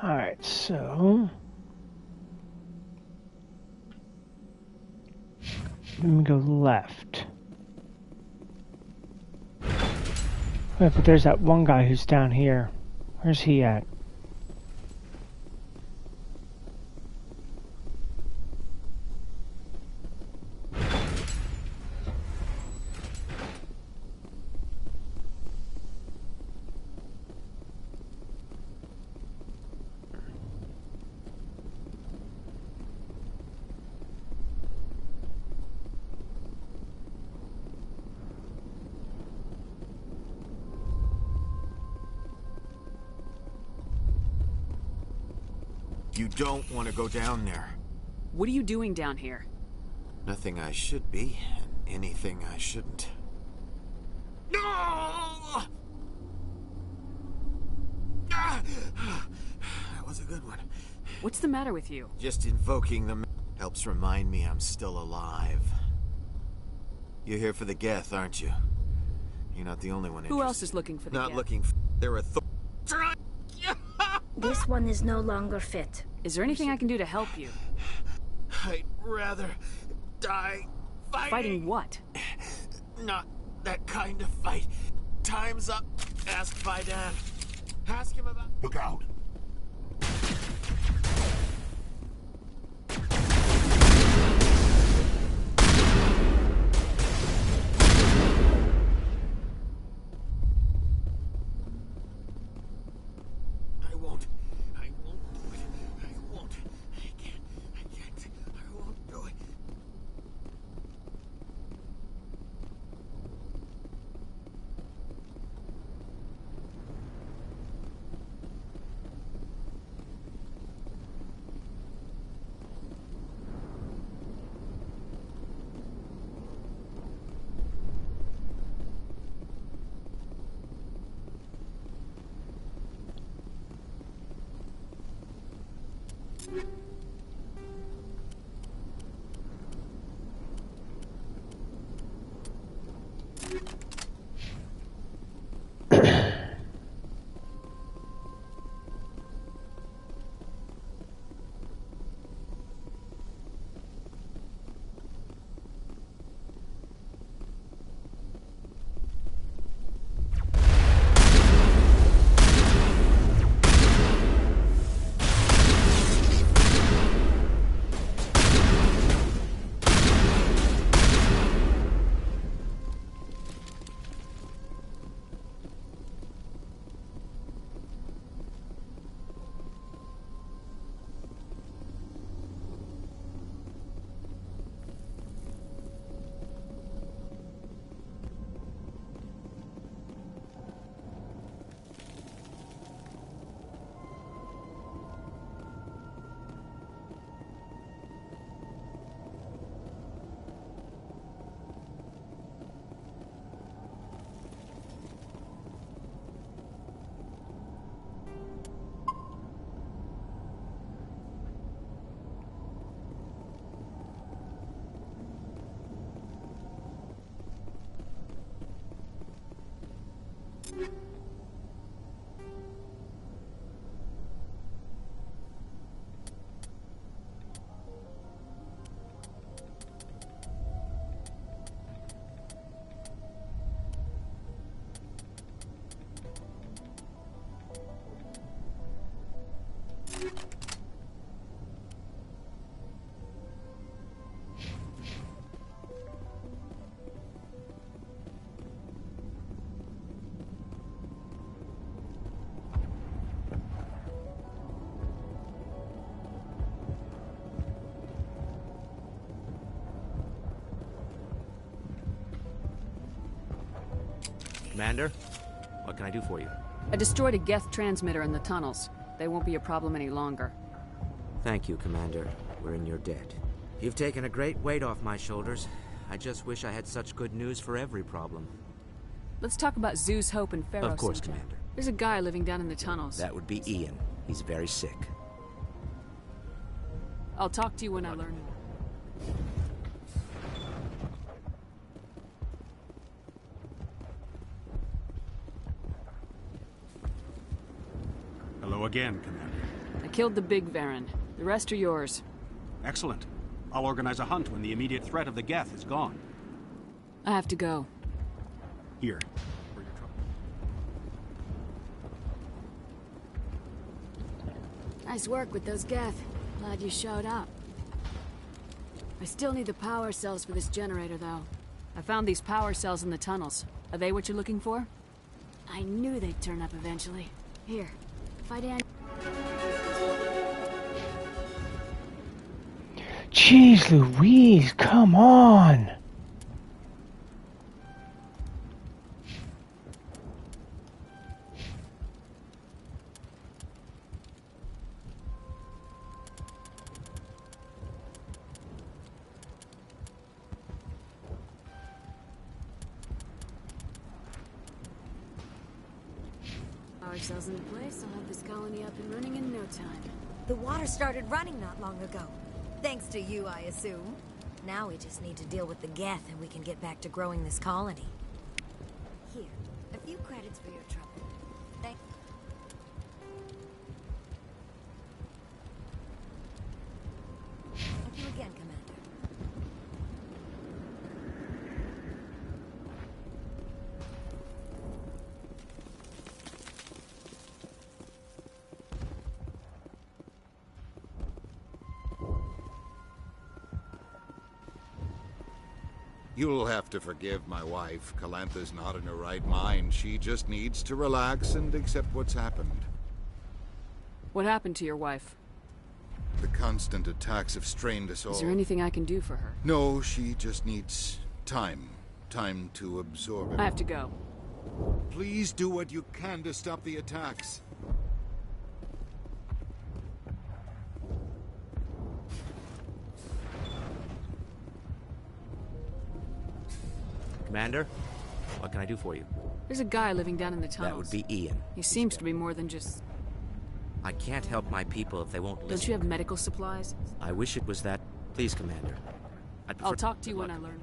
Alright, so let me go left. Wait, but there's that one guy who's down here. Where's he at? You don't want to go down there. What are you doing down here? Nothing I should be, and anything I shouldn't. No! That was a good one. What's the matter with you? Just invoking them helps remind me I'm still alive. You're here for the Geth, aren't you? You're not the only one interested. Who else is looking for the Not Geth? looking for... There are This one is no longer fit. Is there anything I can do to help you? I'd rather die fighting. Fighting what? Not that kind of fight. Time's up. Ask Vidan. Ask him about... Look out. Commander, what can I do for you? I destroyed a Geth transmitter in the tunnels. They won't be a problem any longer. Thank you, Commander. We're in your debt. You've taken a great weight off my shoulders. I just wish I had such good news for every problem. Let's talk about Zeus, Hope, and Pharaoh. Of course, Center. Commander. There's a guy living down in the tunnels. That would be Ian. He's very sick. I'll talk to you when I learn more. Hello again, Commander. I killed the big Varen. The rest are yours. Excellent. I'll organize a hunt when the immediate threat of the Geth is gone. I have to go. Here. For your trouble. Nice work with those Geth. Glad you showed up. I still need the power cells for this generator, though. I found these power cells in the tunnels. Are they what you're looking for? I knew they'd turn up eventually. Here, fight in. Jeez Louise, come on! Power cells in place, I'll have this colony up and running in no time. The water started running not long ago. Thanks to you, I assume. Now we just need to deal with the Geth and we can get back to growing this colony. Here, a few credits for your trouble. Thank you again, Commander. You'll have to forgive my wife. Calantha's not in her right mind. She just needs to relax and accept what's happened. What happened to your wife? The constant attacks have strained us all. Is there anything I can do for her? No, she just needs time. Time to absorb it. I have to go. Please do what you can to stop the attacks. Commander, what can I do for you? There's a guy living down in the tunnels. That would be Ian. He seems to be more than just... I can't help my people if they won't listen. Don't you have medical supplies? I wish it was that. Please, Commander. I'll talk to you when I learn.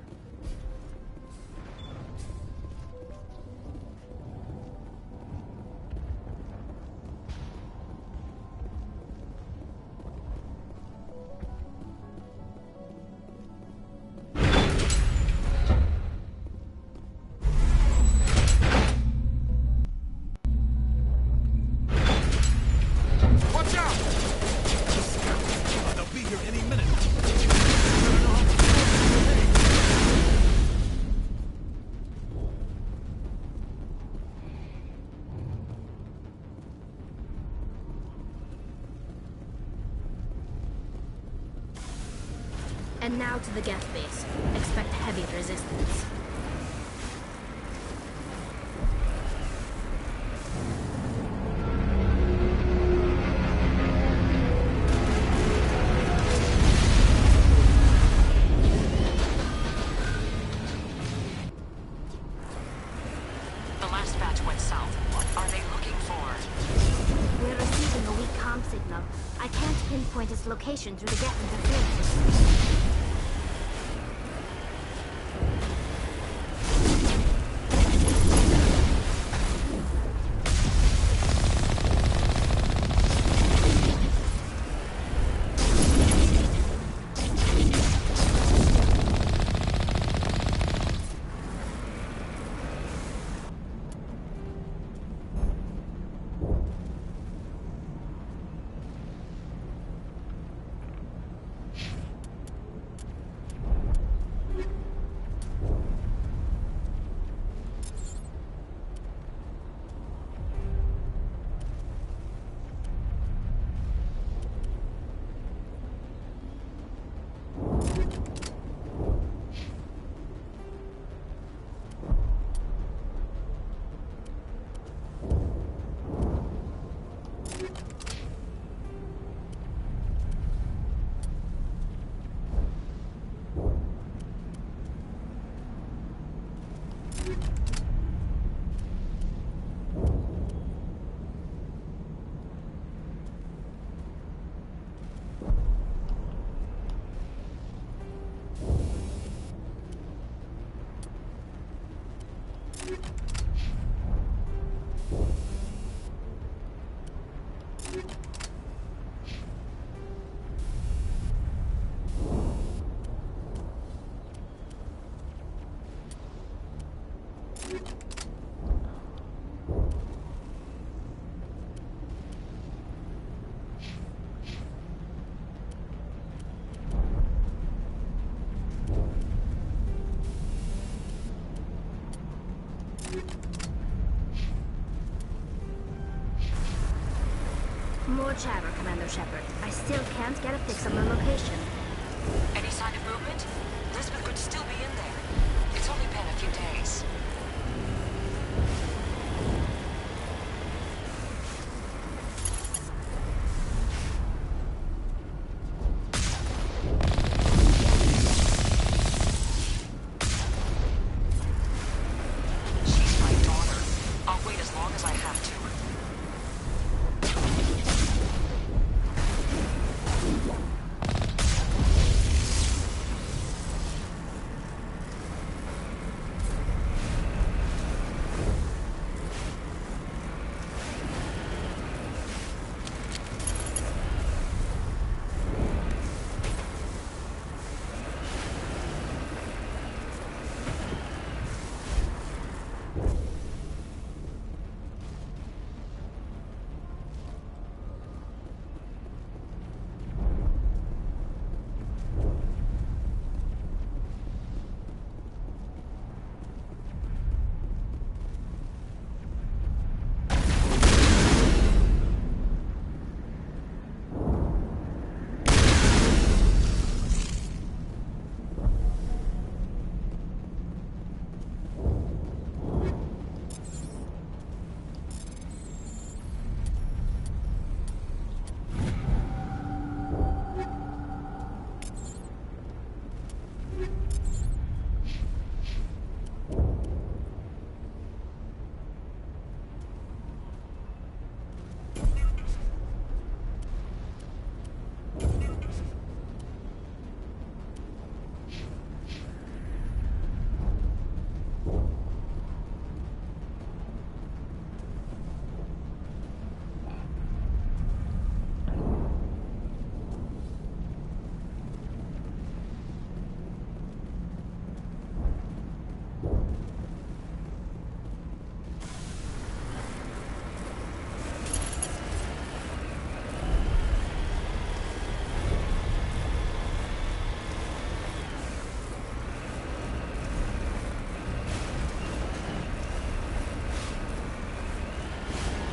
And now to the Geth base. Expect heavy resistance. The last batch went south. What are they looking for? We're receiving a weak comm signal. I can't pinpoint its location through the Geth interference. More chatter, Commander Shepard. I still can't get a fix on the location. Any sign of movement? Elizabeth could still be in there. It's only been a few days. She's my daughter. I'll wait as long as I have to.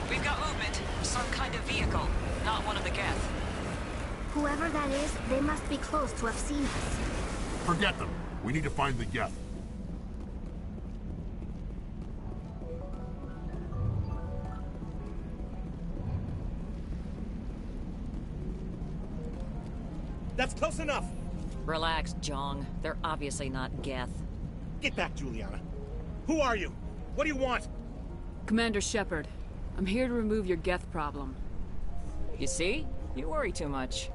We've got movement. Some kind of vehicle. Not one of the Geth. Whoever that is, they must be close to have seen us. Forget them. We need to find the Geth. That's close enough. Relax, Jong. They're obviously not Geth. Get back, Juliana. Who are you? What do you want? Commander Shepard, I'm here to remove your Geth problem. You see? You worry too much.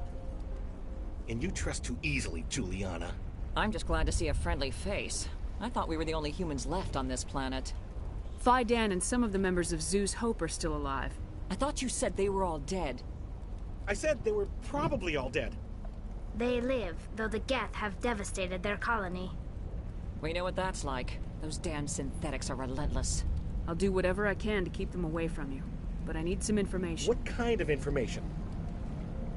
And you trust too easily, Juliana. I'm just glad to see a friendly face. I thought we were the only humans left on this planet. Phi Dan and some of the members of Zoo's Hope are still alive. I thought you said they were all dead. I said they were probably all dead. They live, though the Geth have devastated their colony. We know what that's like. Those damn synthetics are relentless. I'll do whatever I can to keep them away from you. But I need some information. What kind of information?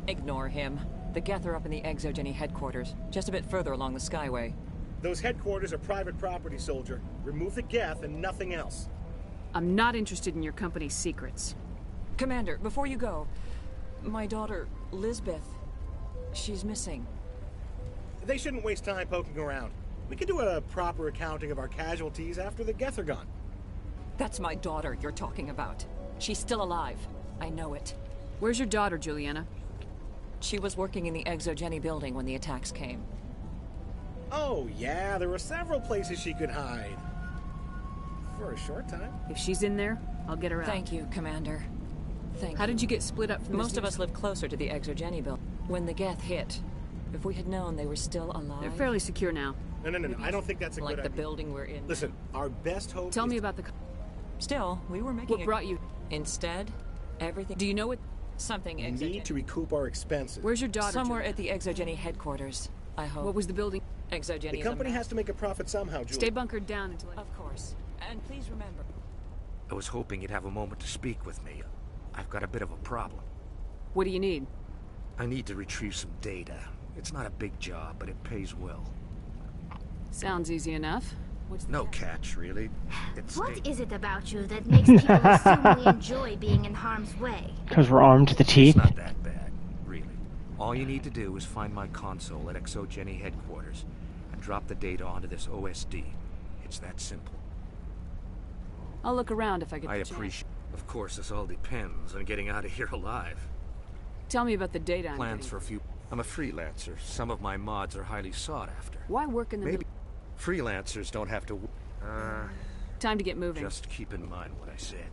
Ignore him. The Geth are up in the Exogeny headquarters, just a bit further along the Skyway. Those headquarters are private property, soldier. Remove the Geth and nothing else. I'm not interested in your company's secrets. Commander, before you go, my daughter, Lisbeth, she's missing. They shouldn't waste time poking around. We can do a proper accounting of our casualties after the Geth are gone. That's my daughter you're talking about. She's still alive. I know it. Where's your daughter, Juliana? She was working in the Exogeny building when the attacks came. Oh, yeah, there were several places she could hide. For a short time. If she's in there, I'll get her out. Thank you, Commander. Thank you. How did you get split up from Most of us live closer to the Exogeny building. When the Geth hit, if we had known they were still alive... They're fairly secure now. No, I don't think that's a good idea. Like the building we're in. Listen, our best hope Tell me about the... Still, we were making What brought you... Instead, everything... Do you know what... Something We Exogeny... need to recoup our expenses. Where's your daughter, Somewhere Juliana? at the Exogeny headquarters, I hope. What was the building? Exogeny The company has to make a profit somehow, Julie. Stay bunkered down until I... Of course. And please remember... I was hoping you'd have a moment to speak with me. I've got a bit of a problem. What do you need? I need to retrieve some data. It's not a big job, but it pays well. Sounds easy enough. No catch, really. It's What is it about you that makes people assume we enjoy being in harm's way? Because we're armed to the teeth. It's not that bad, really. All you need to do is find my console at ExoGeni headquarters and drop the data onto this OSD. It's that simple. I'll look around if I get the I chance. appreciate. Of course, this all depends on getting out of here alive. Tell me about the data I'm Plans getting. for a few. I'm a freelancer. Some of my mods are highly sought after. Why work in the Maybe freelancers don't have to. Time to get moving. Just keep in mind what I said.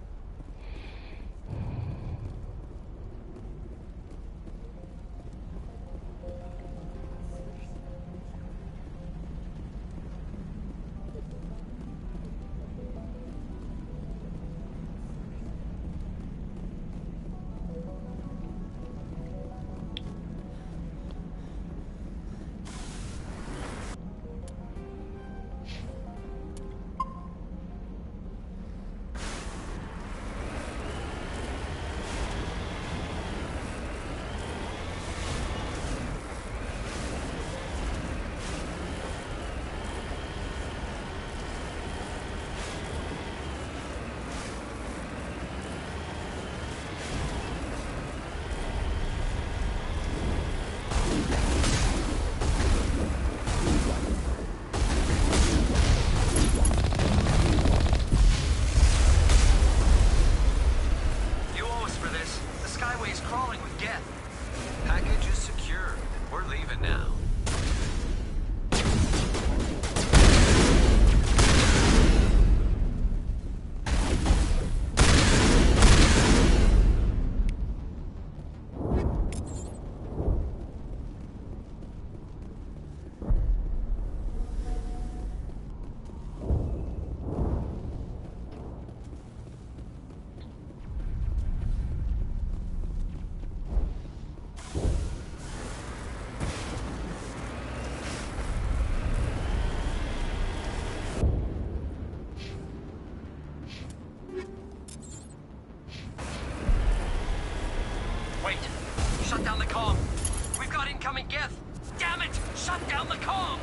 Wait! Shut down the comm! We've got incoming Geth! Damn it! Shut down the comm!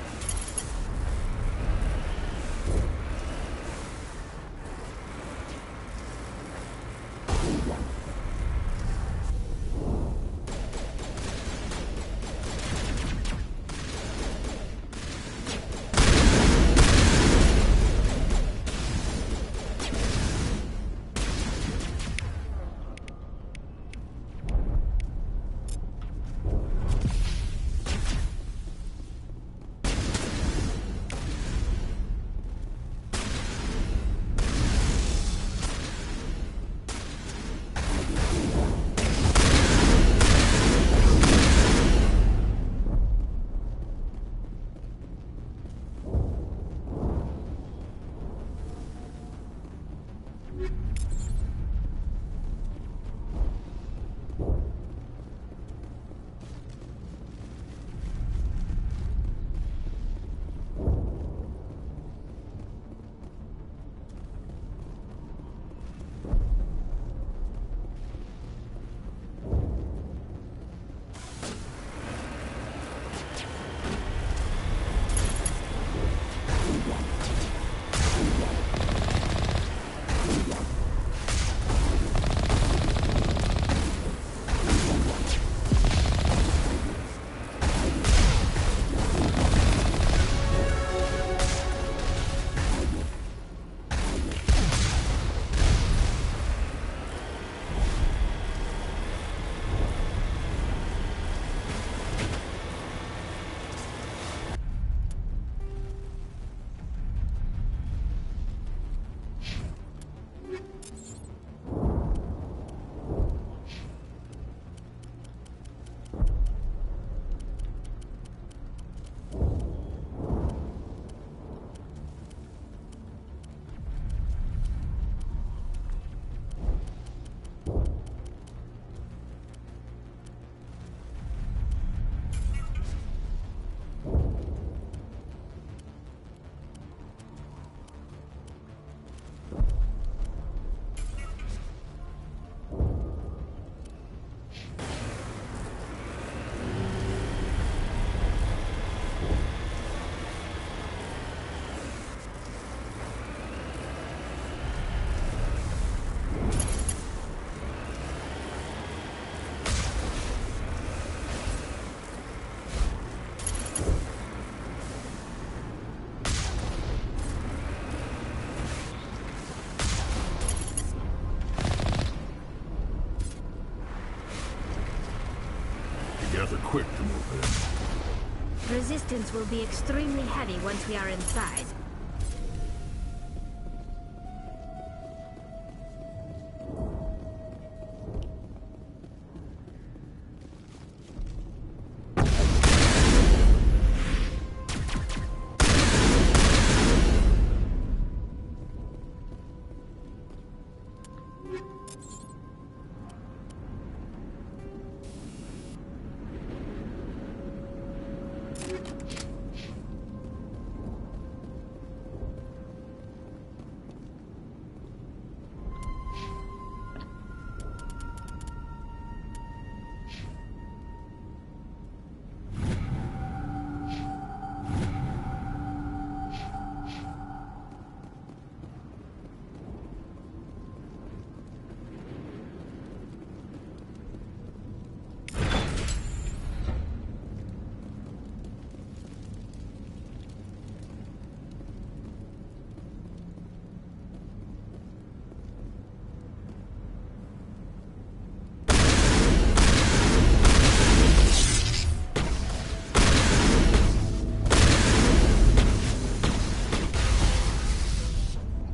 resistance will be extremely heavy once we are inside.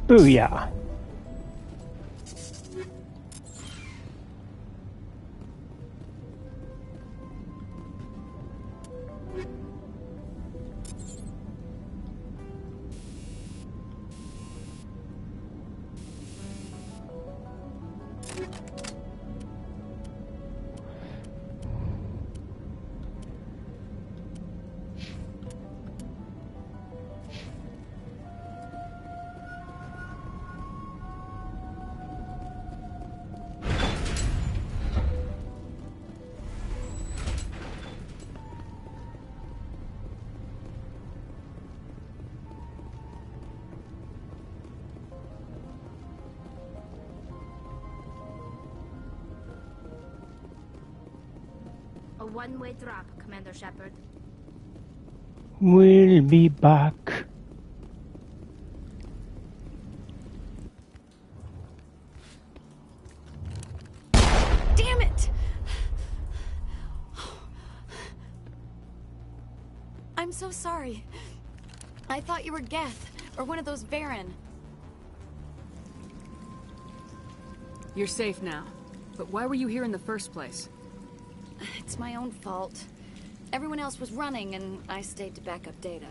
Booyah. A one-way drop, Commander Shepard. We'll be back. Damn it! I'm so sorry. I thought you were Geth, or one of those Varen. You're safe now. But why were you here in the first place? It's my own fault. Everyone else was running, and I stayed to back up data.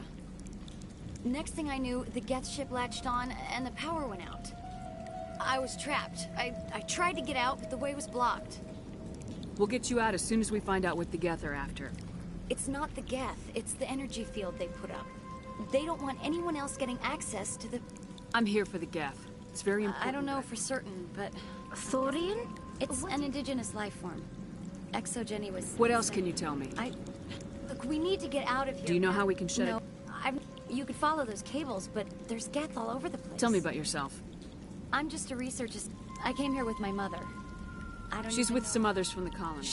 Next thing I knew, the Geth ship latched on, and the power went out. I was trapped. I tried to get out, but the way was blocked. We'll get you out as soon as we find out what the Geth are after. It's not the Geth, it's the energy field they put up. They don't want anyone else getting access to the... I'm here for the Geth. It's very important. I don't know for certain, but... Thorian? It's an indigenous life form. Exogeny was... What else can you tell me? Look, we need to get out of here. Do you know how we can shut it? You could follow those cables, but there's Geth all over the place. Tell me about yourself. I'm just a researcher. I came here with my mother. She's with some others from the colony.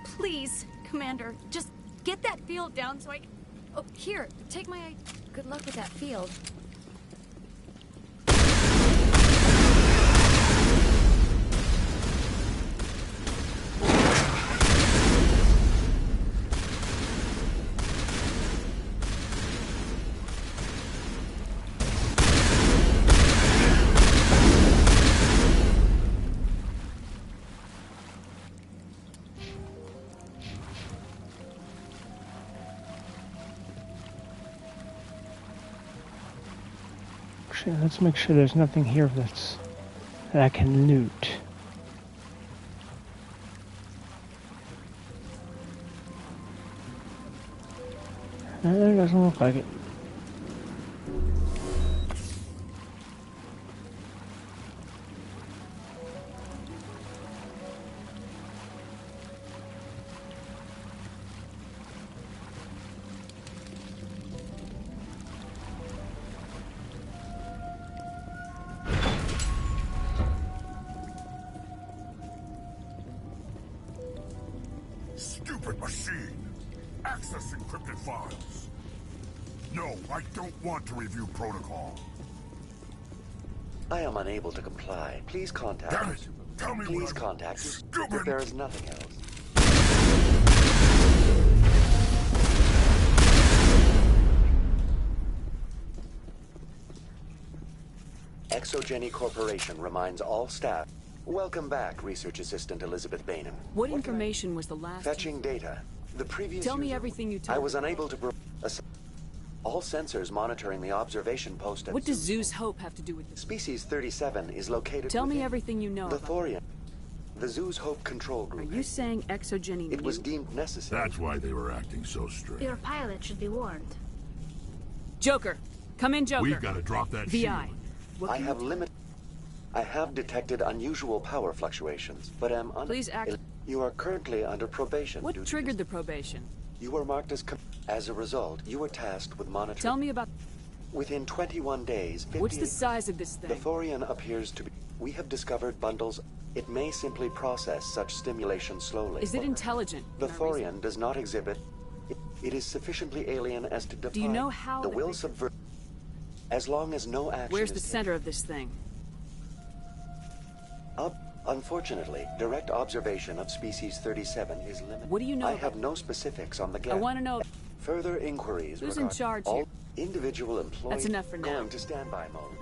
Please, Commander, just get that field down so I... Oh, here, take my... Good luck with that field. Let's make sure there's nothing here that I can loot. It doesn't look like it. Stupid machine! Access encrypted files! No, I don't want to review protocol. I am unable to comply. Please contact... Damn it! Tell me Please contact... Stupid! If there is nothing else. ExoGeni Corporation reminds all staff. Welcome back, Research Assistant Elizabeth Bainham. What information was the last... Fetching data. The previous Tell me user- everything you told I was me. unable to... All sensors monitoring the observation post at What does Zeus Hope have to do with this? Species 37 is located Tell me within everything you know the about Thorian. The Zeus Hope control Are group. you saying ExoGeni It was knew? deemed necessary. That's why they were acting so strange. Your pilot should be warned. Joker! Come in, Joker! We've got to drop that VI. What I can have you- limit. I have detected unusual power fluctuations, but am Please act- You are currently under probation. What due to triggered the probation? You were marked as... As a result, you were tasked with monitoring... Tell me about... Within 21 days... What's the size of this thing? The Thorian appears to be... We have discovered bundles... It may simply process such stimulation slowly. Is it intelligent? The Thorian does not exhibit... It is sufficiently alien as to defy... Do you know how The they will make it? subvert... As long as no action Where's is the center of this thing? Unfortunately, direct observation of species 37 is limited. What do you know I about- have no specifics on the gap. I want to know... Further inquiries Who's in regarding charge all here? individual employees That's enough for now. going to standby mode.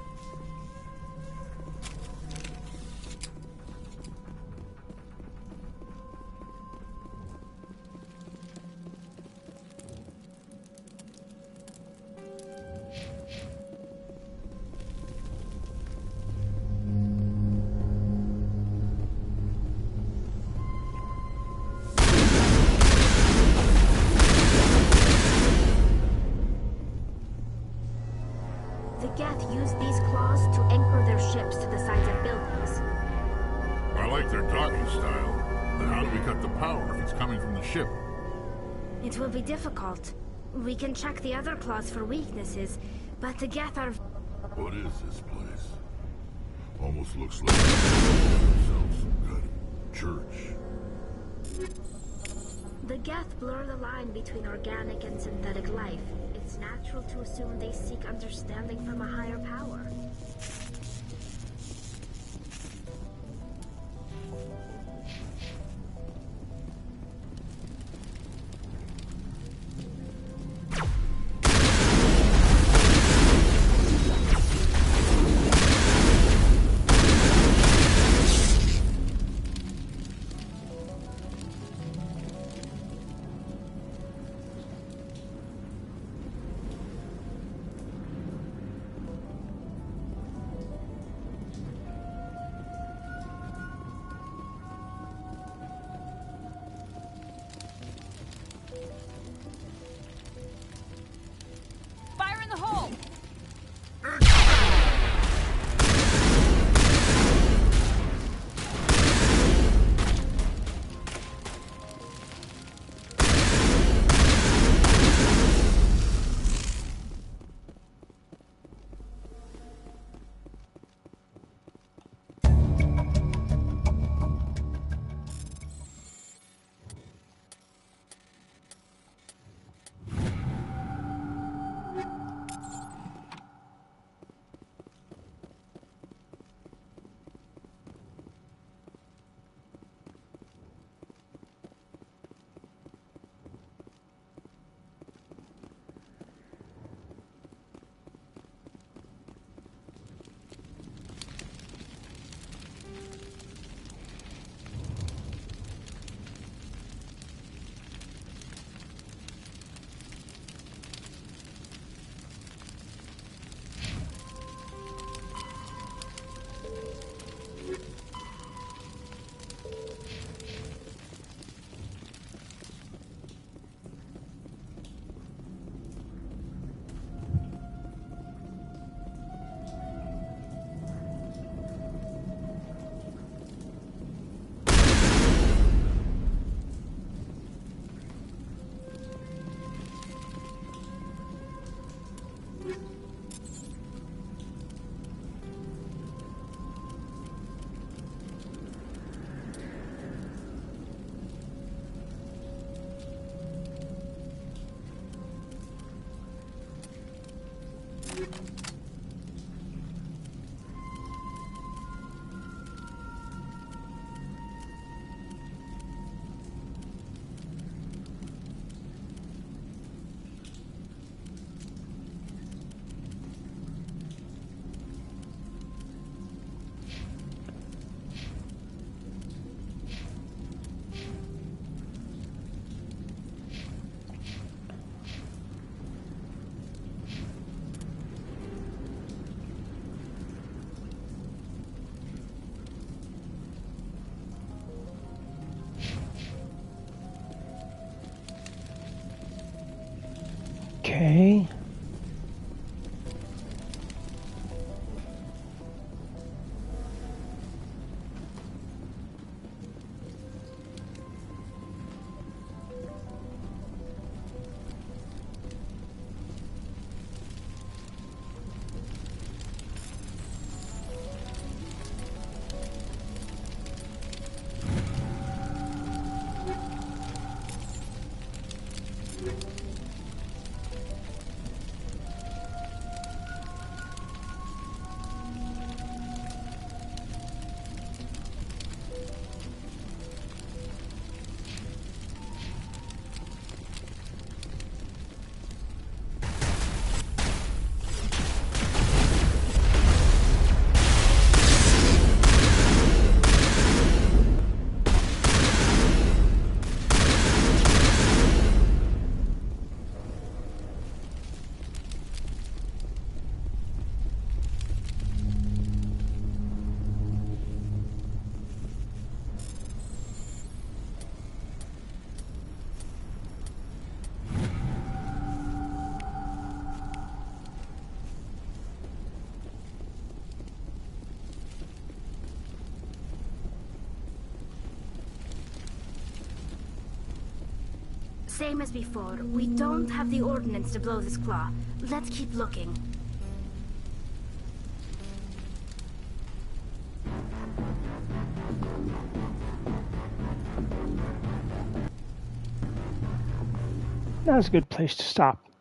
The Geth use these claws to anchor their ships to the sides of buildings. I like their docking style. But how do we cut the power if it's coming from the ship? It will be difficult. We can check the other claws for weaknesses, but the Geth are... What is this place? Almost looks like themselves some kind of church. The Geth blur the line between organic and synthetic life. It's natural to assume they seek understanding from a higher power. Fire in the hole! Okay. Same as before. We don't have the ordnance to blow this claw. Let's keep looking. That was a good place to stop.